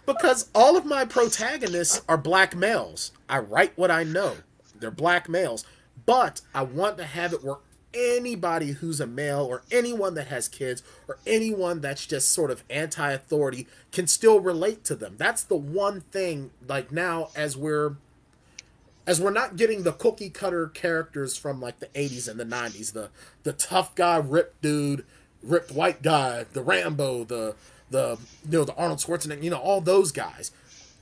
Because all of my protagonists are black males. I write what I know. They're black males. But I want to have it where anybody who's a male or anyone that has kids or anyone that's just sort of anti-authority can still relate to them. That's the one thing, like now as we're not getting the cookie cutter characters from like the 80s and the 90s, the tough guy, ripped dude, ripped white guy, the Rambo, the Arnold Schwarzenegger, all those guys.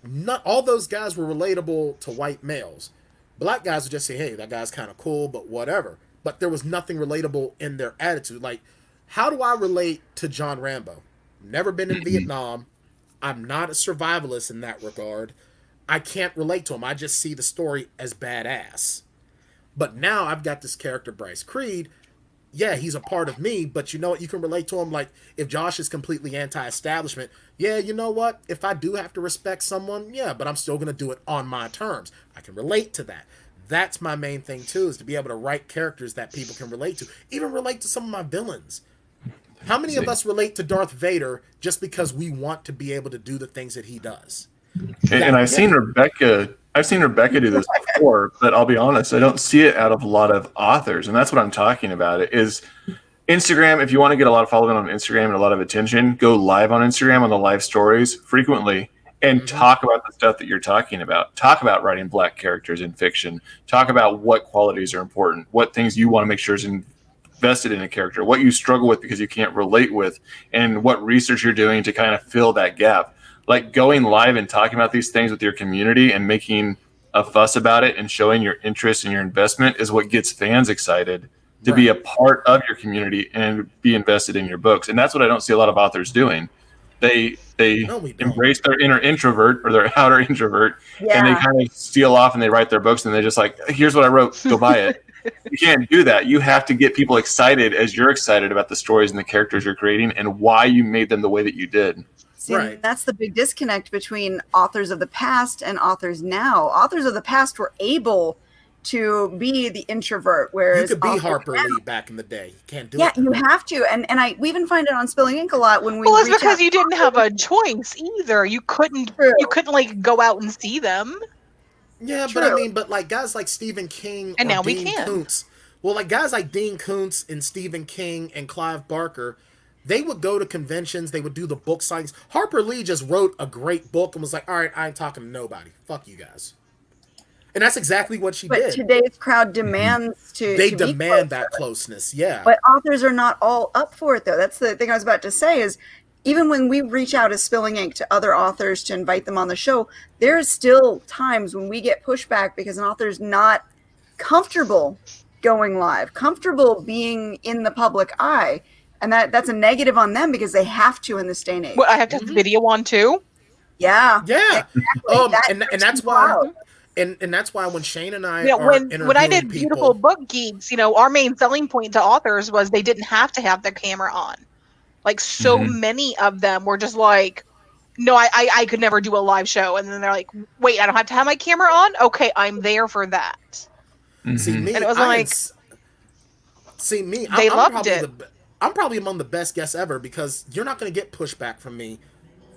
Not all those guys were relatable to white males. Black guys would just say, hey, that guy's kind of cool, but whatever. But there was nothing relatable in their attitude. Like, how do I relate to John Rambo? Never been in Vietnam. I'm not a survivalist in that regard. I can't relate to him. I just see the story as badass. But now I've got this character, Bryce Creed. Yeah, he's a part of me, but you know what? You can relate to him. Like, if Josh is completely anti-establishment, yeah, you know what? If I do have to respect someone, yeah, but I'm still going to do it on my terms. I can relate to that. That's my main thing, too, is to be able to write characters that people can relate to. Even relate to some of my villains. How many of us relate to Darth Vader just because we want to be able to do the things that he does? And I've seen Rebekah do this before, but I'll be honest, I don't see it out of a lot of authors, and that's what I'm talking about. It is Instagram. If you want to get a lot of following on Instagram and a lot of attention, go live on Instagram on the live stories frequently and talk about the stuff that you're talking about. Talk about writing black characters in fiction. Talk about what qualities are important, what things you want to make sure is invested in a character, what you struggle with because you can't relate with, and what research you're doing to kind of fill that gap. Like going live and talking about these things with your community and making a fuss about it and showing your interest and your investment is what gets fans excited to be a part of your community and be invested in your books. And that's what I don't see a lot of authors doing. They embrace their inner introvert or their outer introvert, and they kind of steal off and they write their books and they're just like, here's what I wrote, go buy it. You can't do that. You have to get people excited as you're excited about the stories and the characters you're creating and why you made them the way that you did. See, that's the big disconnect between authors of the past and authors now. Authors of the past were able to be the introvert, whereas you could be Harper Lee back in the day. You can't do it. Yeah, you have to, and we even find it on Spilling Ink a lot when we. Well, it's because you didn't have a choice either. You couldn't like go out and see them. Yeah, but like guys like Stephen King and or now we Dean can. Koontz. Well, like guys like Dean Koontz and Stephen King and Clive Barker. They would go to conventions. They would do the book signings. Harper Lee just wrote a great book and was like, all right, I ain't talking to nobody. Fuck you guys. And that's exactly what she did. But today's crowd demands They demand that closeness, yeah. But authors are not all up for it, though. That's the thing I was about to say is even when we reach out as Spilling Ink to other authors to invite them on the show, there's still times when we get pushback because an author's not comfortable going live, comfortable being in the public eye. And that's a negative on them because they have to in this day and age. Well, I have to have video on too. Yeah. Exactly. And that's why. And that's why when Shane and I when I did Beautiful Book Geeks, our main selling point to authors was they didn't have to have their camera on. Like so many of them were just like, no, I could never do a live show. And then they're like, wait, I don't have to have my camera on? Okay, I'm there for that. See me, and it was they loved it. I'm probably among the best guests ever because you're not going to get pushback from me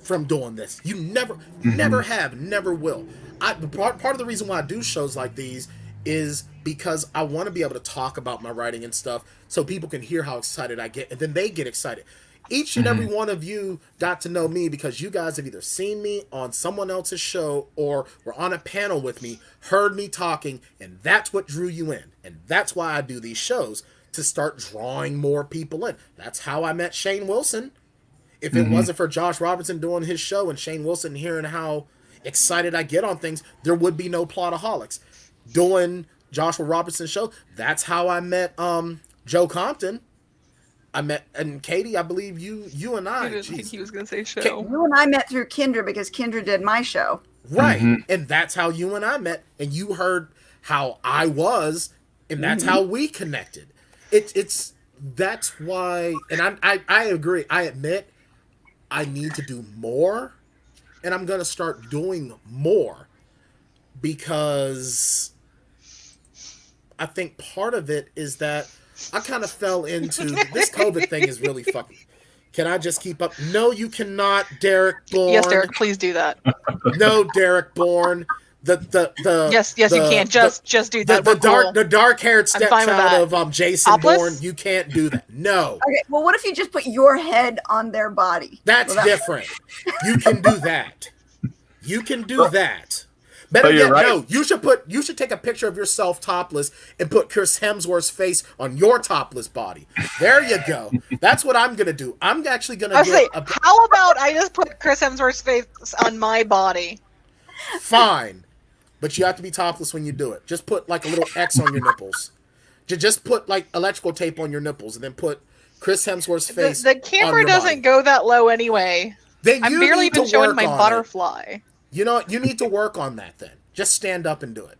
from doing this. You never have, never will. Part of the reason why I do shows like these is because I want to be able to talk about my writing and stuff so people can hear how excited I get and then they get excited. Each and every one of you got to know me because you guys have either seen me on someone else's show or were on a panel with me, heard me talking, and that's what drew you in. And that's why I do these shows, to start drawing more people in. That's how I met Shane Wilson. If it wasn't for Josh Robertson doing his show and Shane Wilson hearing how excited I get on things, there would be no Plotaholics. Doing Joshua Robertson's show, that's how I met Joe Compton. I met, and Katie, I believe you and I. I didn't think he was going to say show. You and I met through Kendra because Kendra did my show. Right. And that's how you and I met. And you heard how I was, and that's how we connected. That's why, and I agree. I admit I need to do more, and I'm going to start doing more. because I think part of it is that I kind of fell into this COVID thing is really fucking. Can I just keep up? No, you cannot, Derek Bourne. Yes, Derek, please do that. No, Derek Bourne. Yes, you can. Just do that. The dark-haired stepchild of Jason Topless? Bourne. You can't do that. No. Okay, well, what if you just put your head on their body? That's different. You can do that. You can do that. Better But you're yet, right. no. You should take a picture of yourself topless and put Chris Hemsworth's face on your topless body. There you go. That's what I'm gonna do. I'm actually gonna how about I just put Chris Hemsworth's face on my body? Fine. But you have to be topless when you do it. Just put like a little X on your nipples. Just put like electrical tape on your nipples and then put Chris Hemsworth's face. The camera doesn't go that low anyway. Then I'm you barely need to even showing work my on butterfly. it. You know what? You need to work on that then. Just stand up and do it.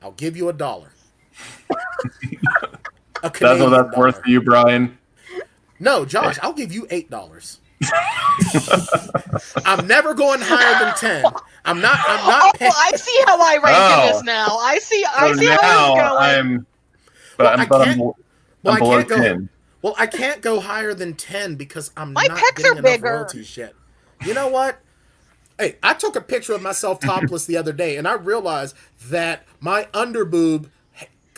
I'll give you $1. That's what that's worth for you, Brian. No, Josh, I'll give you $8. I'm never going higher than 10. I'm not. I see how I rank in this now. I see how it's going. I'm below 10. Well, I can't go higher than 10 because I'm My not pecs getting are enough bigger. royalties yet. You know what? Hey, I took a picture of myself topless the other day, and I realized that my underboob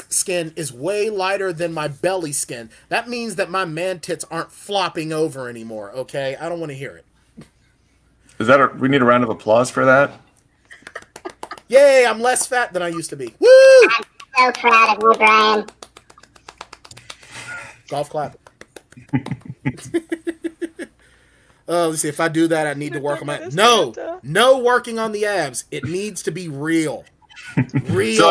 skin is way lighter than my belly skin. That means that my man tits aren't flopping over anymore, okay? I don't want to hear it. We need a round of applause for that? Yay, I'm less fat than I used to be. Woo! I'm so proud of you, Brian. Golf clap. Let's see. If I do that, I need to work on my... No working on the abs. It needs to be real. Real. So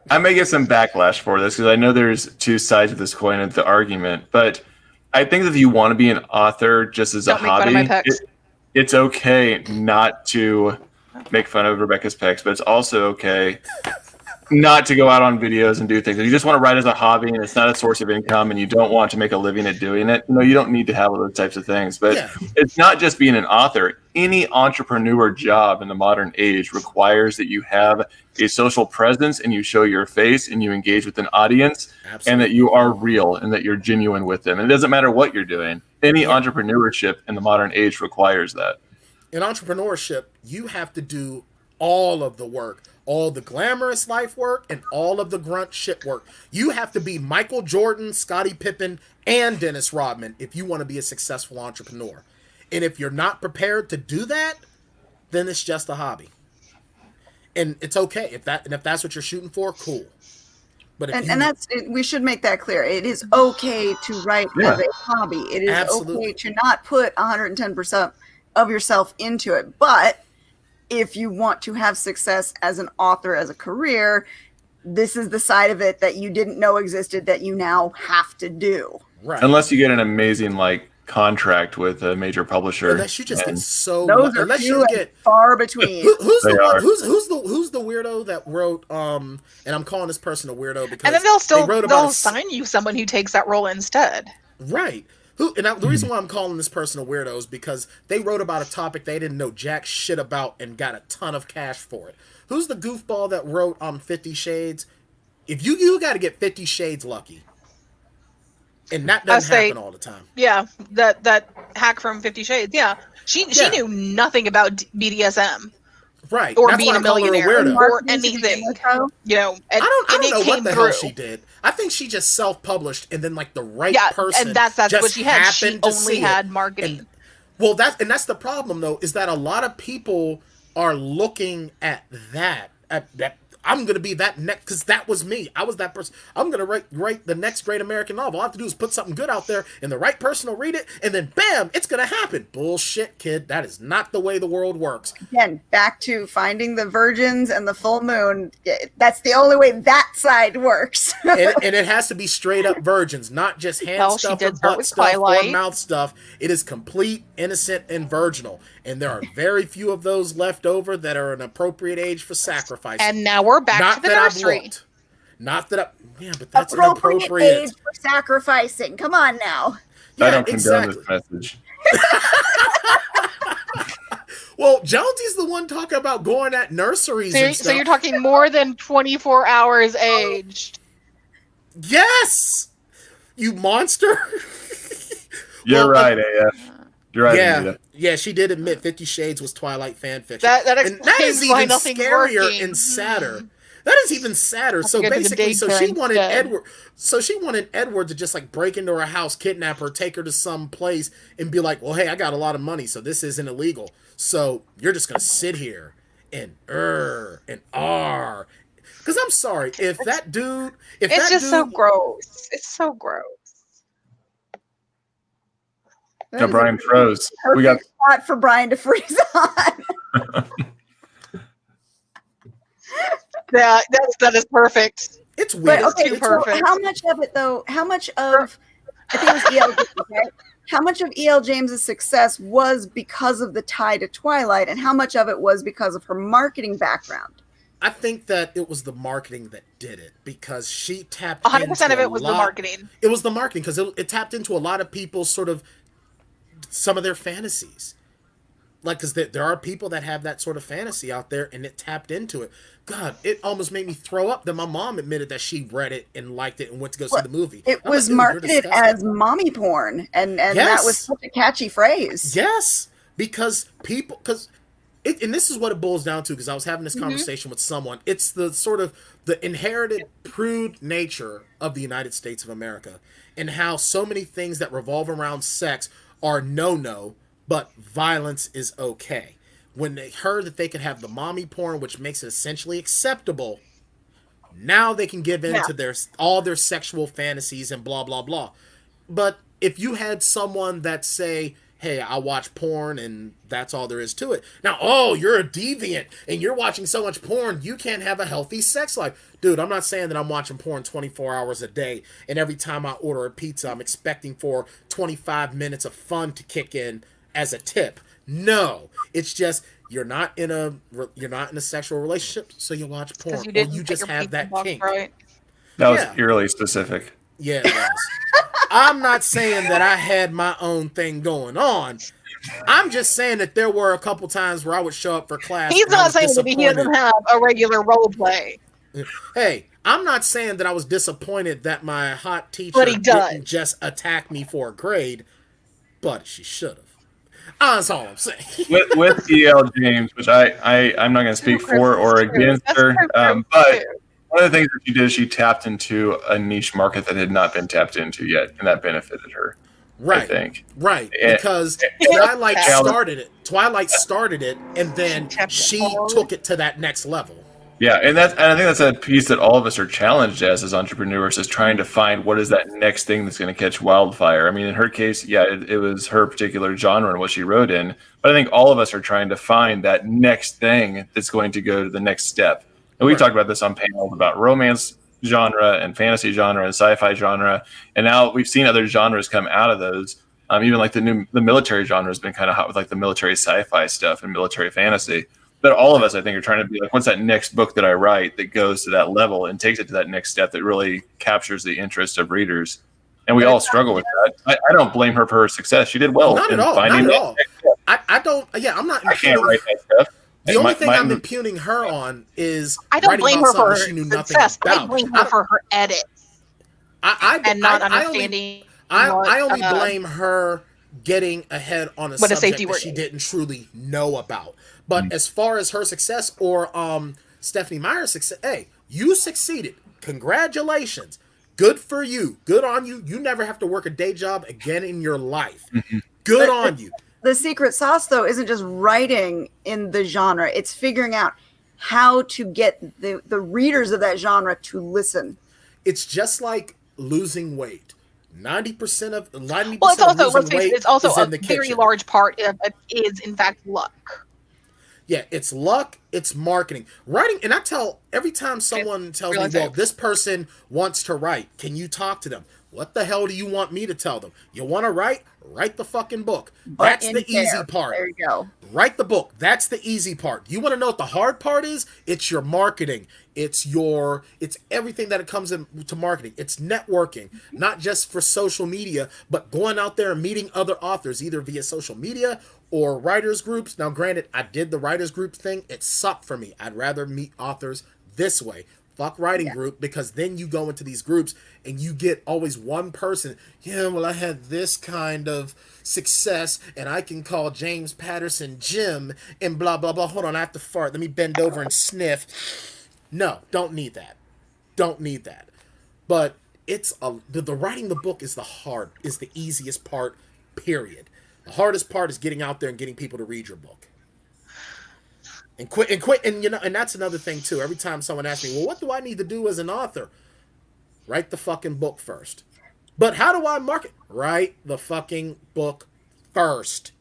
I may get some backlash for this because I know there's two sides of this coin of the argument, but I think that if you want to be an author just as a hobby, it's okay not to make fun of Rebecca's pecs, but it's also okay not to go out on videos and do things. If you just want to write as a hobby and it's not a source of income and you don't want to make a living at doing it, you don't need to have all those types of things. But It's not just being an author. Any entrepreneur job in the modern age requires that you have a social presence and you show your face and you engage with an audience. Absolutely. And that you are real and that you're genuine with them. And it doesn't matter what you're doing. Any entrepreneurship in the modern age requires that. In entrepreneurship, you have to do all of the work, all the glamorous life work, and all of the grunt shit work. You have to be Michael Jordan, Scottie Pippen, and Dennis Rodman if you want to be a successful entrepreneur. And if you're not prepared to do that, then it's just a hobby. And it's okay if that's what you're shooting for, cool. But we should make that clear. It is okay to write as a hobby. It is okay to not put 110% of yourself into it. But if you want to have success as an author, as a career, this is the side of it that you didn't know existed that you now have to do. Right. Unless you get an amazing contract with a major publisher. Unless you just get so those are few and far between. Who's the weirdo that wrote and I'm calling this person a weirdo because and then they'll sign you someone who takes that role instead. Right. The reason why I'm calling this person a weirdo is because they wrote about a topic they didn't know jack shit about and got a ton of cash for it. Who's the goofball that wrote 50 Shades? If you got to get 50 Shades lucky. And that doesn't happen all the time. Yeah, that hack from 50 Shades. Yeah. She knew nothing about BDSM. Right. Or That's being a millionaire or anything. I don't know what the hell she did. I think she just self-published and then the right person. And that's what she had. She only see had marketing. That's the problem though, is that a lot of people are looking at that. I'm going to be that next, because that was me. I was that person. I'm going to write the next great American novel. All I have to do is put something good out there, and the right person will read it, and then bam, it's going to happen. Bullshit, kid. That is not the way the world works. Again, back to finding the virgins and the full moon. That's the only way that side works. and it has to be straight up virgins, not just hand stuff or butt stuff or mouth stuff. It is complete, innocent, and virginal. And there are very few of those left over that are an appropriate age for sacrifice. And now we're back to the nursery. Not that but that's appropriate an appropriate age for sacrificing. Come on now. I don't condone this message. Well, Jonesy's the one talking about going at nurseries and stuff. So you're talking more than 24 hours aged. Yes! You monster! You're right, AF. You're right, Anita. Yeah, she did admit 50 Shades was Twilight fan fiction. That explains is why even nothing's scarier working. and sadder. That is even sadder. So go to the basically, so daycare she wanted instead. Edward. So she wanted Edward to just like break into her house, kidnap her, take her to some place, and be like, "Well, hey, I got a lot of money, so this isn't illegal. So you're just gonna sit here and and r." Because I'm sorry, if that dude, It's just so gross. It's so gross. Got Brian froze. We got spot for Brian to freeze on. Yeah, that is perfect. It's weird. But okay, too so perfect. how much of it though? How much of I think it was E.L. James, right? How much of E.L. James's success was because of the tie to Twilight, and how much of it was because of her marketing background? I think that it was the marketing that did it, because she tapped 100% into of it was the marketing. It was the marketing because it tapped into a lot of people's sort of some of their fantasies. Like, because there are people that have that sort of fantasy out there, and it tapped into it. God, it almost made me throw up that my mom admitted that she read it and liked it and went to go see the movie. It was marketed as mommy porn, and that was such a catchy phrase. Yes, because people, and this is what it boils down to, because I was having this conversation with someone. It's the sort of the inherited prude nature of the United States of America, and how so many things that revolve around sex are no, but violence is okay. When they heard that they could have the mommy porn, which makes it essentially acceptable, now they can give in to all their sexual fantasies and blah, blah, blah. But if you had someone that say, hey, I watch porn and that's all there is to it. Now, oh, you're a deviant and you're watching so much porn, you can't have a healthy sex life. Dude, I'm not saying that I'm watching porn 24 hours a day and every time I order a pizza, I'm expecting for 25 minutes of fun to kick in as a tip. No, it's just you're not in a sexual relationship, so you watch porn, or you just have that kink. Right? That was eerily specific. Yeah, it was. I'm not saying that I had my own thing going on. I'm just saying that there were a couple times where I would show up for class. He's not saying that he doesn't have a regular role play. Hey, I'm not saying that I was disappointed that my hot teacher didn't just attack me for a grade, but she should have. That's all I'm saying. with E.L. James, which I'm not going to speak for or against her, but one of the things that she did, she tapped into a niche market that had not been tapped into yet, and that benefited her. Right. I think. Right. Because Twilight started it, and then she took it to that next level. Yeah, and I think that's a piece that all of us are challenged as entrepreneurs, is trying to find what is that next thing that's going to catch wildfire. I mean, in her case, it was her particular genre and what she wrote in, but I think all of us are trying to find that next thing that's going to go to the next step. And we've talked about this on panels about romance genre and fantasy genre and sci-fi genre, and now we've seen other genres come out of those. Even like the military genre has been kind of hot with like the military sci-fi stuff and military fantasy. But all of us, I think, are trying to be like, what's that next book that I write that goes to that level and takes it to that next step that really captures the interest of readers? And we all struggle with that. I don't blame her for her success. She did well. Not at all. Not at all. I don't. Yeah, I'm not. I can't write that stuff. The only thing I'm impugning her on is I don't blame her for her she knew success. nothing about. I blame her for her edits and not understanding. I only blame her getting ahead on a subject that she didn't truly know about. But as far as her success or Stephanie Meyer's success, hey, you succeeded. Congratulations. Good for you. Good on you. You never have to work a day job again in your life. Good on you. The secret sauce, though, isn't just writing in the genre. It's figuring out how to get the readers of that genre to listen. It's just like losing weight. 90% of losing weight it's also is a in the very kitchen. large part of it is, in fact, luck. Yeah, it's luck, it's marketing. Writing, and I tell, every time someone tells me, well, this person wants to write, can you talk to them? What the hell do you want me to tell them? You want to write? Write the fucking book. That's the easy part. There you go. Write the book. That's the easy part. You want to know what the hard part is? It's your marketing. It's everything that it comes into marketing. It's networking, not just for social media, but going out there and meeting other authors, either via social media or writers groups. Now, granted, I did the writers group thing. It sucked for me. I'd rather meet authors this way. Fuck writing group, because then you go into these groups and you get always one person. Yeah, well, I had this kind of success and I can call James Patterson Jim and blah, blah, blah. Hold on, I have to fart. Let me bend over and sniff. No, don't need that. Don't need that. But the writing the book is the easiest part, period. The hardest part is getting out there and getting people to read your book. And and that's another thing too. Every time someone asks me, well, what do I need to do as an author? Write the fucking book first. But how do I market? Write the fucking book first.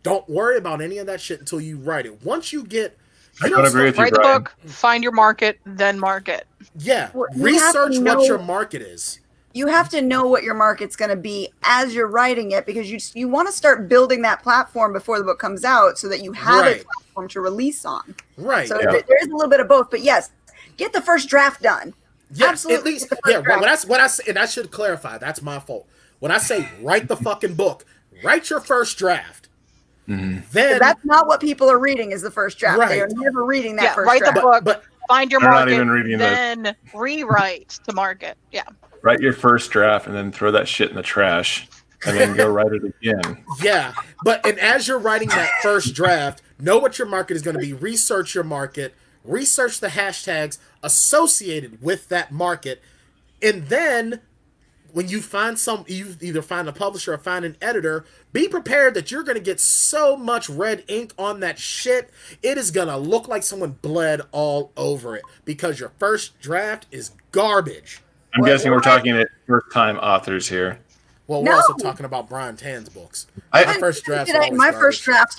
Don't worry about any of that shit until you write it. Once you get... I don't agree with you, Write the Bryan. book, find your market, then market. Yeah, Well, research what your market is. You have to know what your market's going to be as you're writing it, because you want to start building that platform before the book comes out so that you have a platform to release on. Right. So there is a little bit of both. But yes, get the first draft done. Yeah, Absolutely. at least, yeah. Well, that's what I say, and I should clarify. That's my fault. When I say write the fucking book, write your first draft. Mm-hmm. Then that's not what people are reading. Is the first draft? Right. They are never reading that first write draft. the book, but find your they're not market, even reading then rewrite to market. Yeah. Write your first draft and then throw that shit in the trash and then go write it again. Yeah, and as you're writing that first draft, know what your market is going to be. Research your market. Research the hashtags associated with that market. And then when you you either find a publisher or find an editor, be prepared that you're going to get so much red ink on that shit. It is going to look like someone bled all over it, because your first draft is garbage. I'm guessing we're talking at first-time authors here. Well, we're also talking about Bryan Tann's books. My first drafts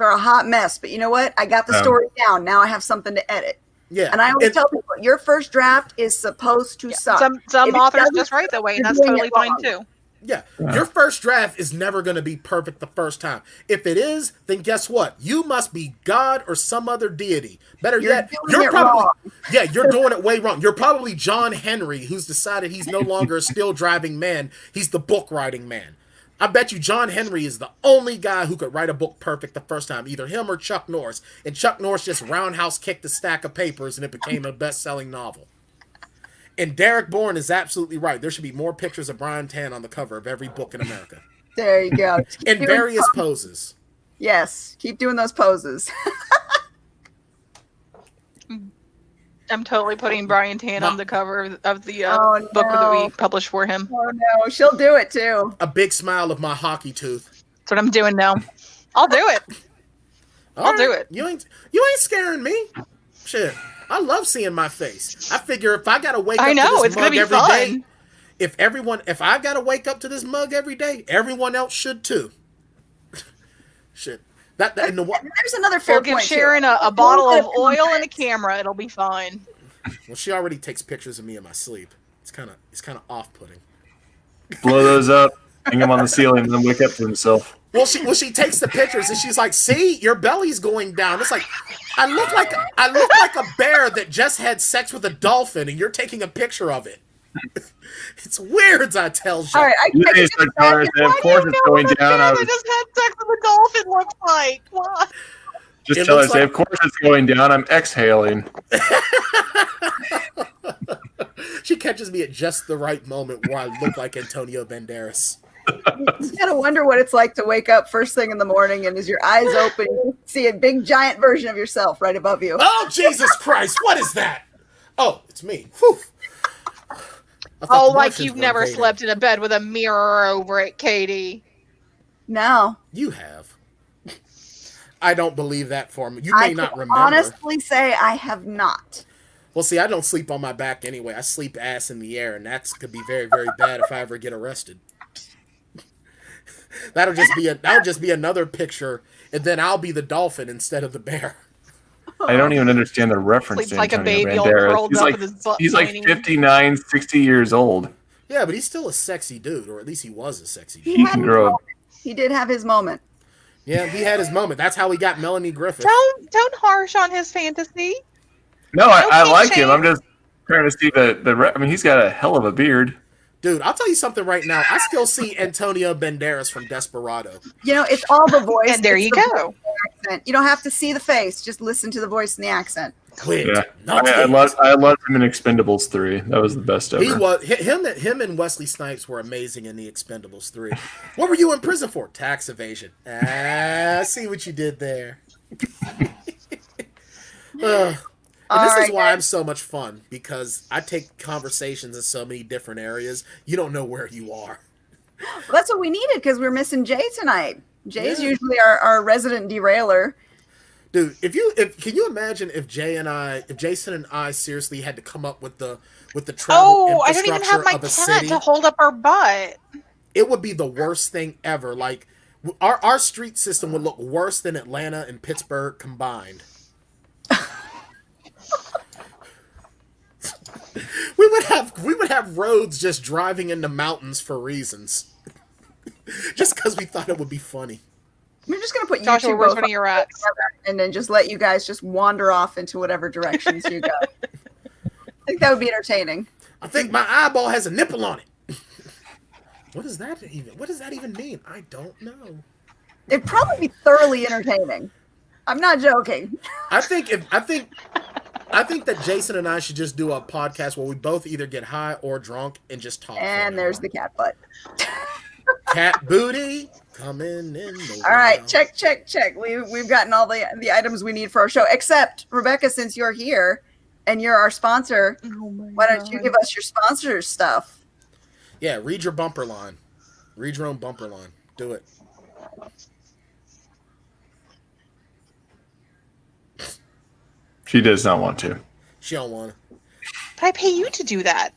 are a hot mess, but you know what? I got the story down. Now I have something to edit. Yeah, and I always tell people, your first draft is supposed to suck. Some authors just write that way, and that's totally fine too. Yeah, your first draft is never going to be perfect the first time. If it is, then guess what? You must be God or some other deity. Better yet, you're probably you're doing it way wrong. You're probably John Henry, who's decided he's no longer a still driving man. He's the book writing man. I bet you John Henry is the only guy who could write a book perfect the first time, either him or Chuck Norris. And Chuck Norris just roundhouse kicked a stack of papers and it became a best-selling novel. And Derek Bourne is absolutely right. There should be more pictures of Bryan Tann on the cover of every book in America. There you go. In various poses. Yes, keep doing those poses. I'm totally putting Bryan Tann on the cover of the book that we published for him. Oh no, she'll do it too. A big smile of my hockey tooth. That's what I'm doing now. I'll do it. I'll do it. You ain't scaring me. Shit. I love seeing my face. I figure if I gotta wake up to this mug every day, if I gotta wake up to this mug every day, everyone else should too. Shit. There's another fair point. Give Sharon a bottle of oil and a camera. It'll be fine. Well, she already takes pictures of me in my sleep. It's kind of off-putting. Blow those up, hang them on the ceiling, and then wake up to himself. Well, she takes the pictures and she's like, "See, your belly's going down." It's like I look like a bear that just had sex with a dolphin, and you're taking a picture of it. It's weird, I tell you. All right, of course it's going down. I just had sex with a dolphin. Looks like what? Just tell her, say, of course it's going down. I'm exhaling. She catches me at just the right moment where I look like Antonio Banderas. You gotta wonder what it's like to wake up first thing in the morning, and as your eyes open, you see a big giant version of yourself right above you. Oh, Jesus Christ! What is that? Oh, it's me. Whew. Oh, like you've never slept in a bed with a mirror over it, Katie. No. You have. I don't believe that for me. You may not remember. I honestly say I have not. Well, see, I don't sleep on my back anyway. I sleep ass in the air, and that could be very, very bad if I ever get arrested. That'll just be another picture, and then I'll be the dolphin instead of the bear. I don't even understand the reference. Sleeps like a baby all curled up with his butt. He's like 59, 60 years old. Yeah, but he's still a sexy dude, or at least he was a sexy dude. He did have his moment. Yeah, he had his moment. That's how he got Melanie Griffith. Don't harsh on his fantasy. No, I kink like him. shame. I'm just trying to see I mean, he's got a hell of a beard. Dude, I'll tell you something right now. I still see Antonio Banderas from Desperado. You know, it's all the voice. And there it's you the go. accent. You don't have to see the face. Just listen to the voice and the accent. Quit. Yeah, Not I quit. loved him in Expendables 3. That was the best ever. He was him and Wesley Snipes were amazing in the Expendables 3. What were you in prison for? Tax evasion. I see what you did there. And this is why I'm so much fun, because I take conversations in so many different areas. You don't know where you are. Well, that's what we needed because we're missing Jay tonight. Jay's usually our resident derailer. Dude, can you imagine if Jason and I seriously had to come up with the travel I don't even have my of a cat city? to hold up our butt. It would be the worst thing ever. Like our street system would look worse than Atlanta and Pittsburgh combined. We would have roads just driving into mountains for reasons. Just because we thought it would be funny. We're just gonna put Joshua, YouTube where's both one of your rats? and then just let you guys just wander off into whatever directions you go. I think that would be entertaining. I think my eyeball has a nipple on it. What does that even mean? I don't know. It'd probably be thoroughly entertaining. I'm not joking. I think that Jason and I should just do a podcast where we both either get high or drunk and just talk. And there's the cat butt. Cat booty coming in. All right, check. We've gotten all the items we need for our show, except Rebekah, since you're here and you're our sponsor, why don't you give us your sponsor stuff? Yeah, read your bumper line. Read your own bumper line. Do it. She does not want to. She don't want to. But I pay you to do that.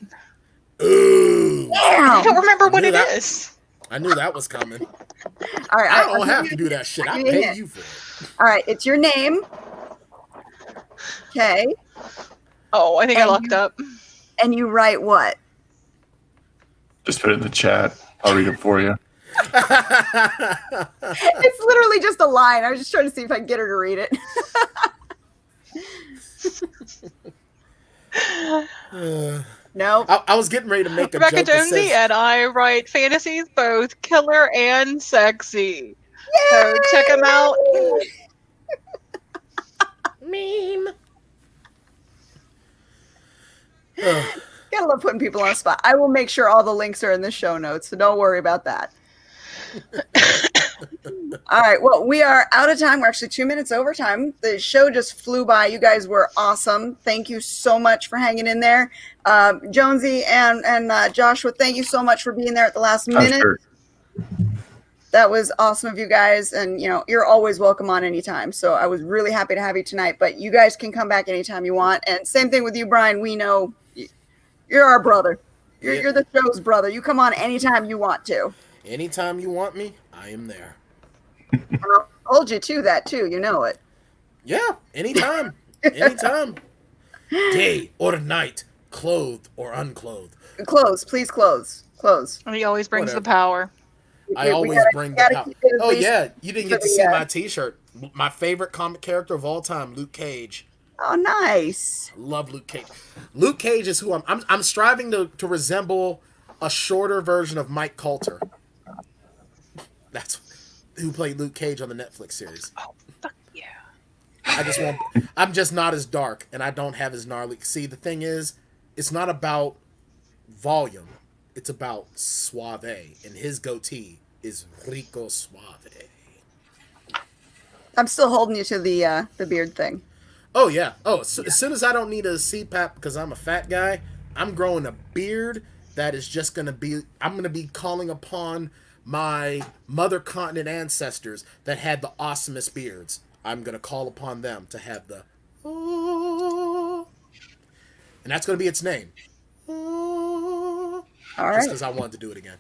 Ooh. I don't remember what it that. is. I knew that was coming. All right, I don't have to do that shit. I pay you for it. All right, it's your name. Okay. Oh, I think I looked up. And you write what? Just put it in the chat. I'll read it for you. It's literally just a line. I was just trying to see if I can get her to read it. No. I was getting ready to make a Rebekah joke that Jonesy says, and I write fantasies both killer and sexy. So check them out. meme. Gotta love putting people on the spot. I will make sure all the links are in the show notes, so don't worry about that. All right, well, we are out of time. We're actually 2 minutes over time. The show just flew by. You guys were awesome. Thank you so much for hanging in there. Jonesy and Joshua, thank you so much for being there at the last minute. Sure. That was awesome of you guys, and you're always welcome on anytime. So I was really happy to have you tonight, but you guys can come back anytime you want. And same thing with you, Bryan. We know you're our brother. You're the show's brother. You come on anytime you want to. Anytime you want me, I am there. I'll hold you to that too. You know it. Yeah, anytime. Anytime. Day or night, clothed or unclothed. Close, please close. And he always brings Whatever. the power. I always bring the power. Oh, yeah. You didn't get to see my t-shirt. My favorite comic character of all time, Luke Cage. Oh, nice. I love Luke Cage. Luke Cage is who I'm striving to resemble a shorter version of Mike Coulter. That's who played Luke Cage on the Netflix series. Oh, fuck yeah. I'm just not as dark, and I don't have as gnarly. See, the thing is, it's not about volume. It's about suave, and his goatee is rico suave. I'm still holding you to the beard thing. Oh, yeah. Oh, as soon as I don't need a CPAP because I'm a fat guy, I'm growing a beard that is just going to be... I'm going to be calling upon my mother continent ancestors that had the awesomest beards. I'm going to call upon them to have the... And that's going to be its name. All right. Just because I wanted to do it again.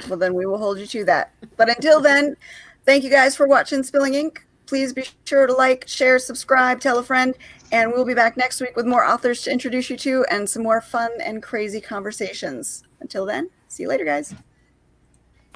Well, then we will hold you to that. But until then, thank you guys for watching Spilling Ink. Please be sure to like, share, subscribe, tell a friend, and we'll be back next week with more authors to introduce you to and some more fun and crazy conversations. Until then, see you later, guys.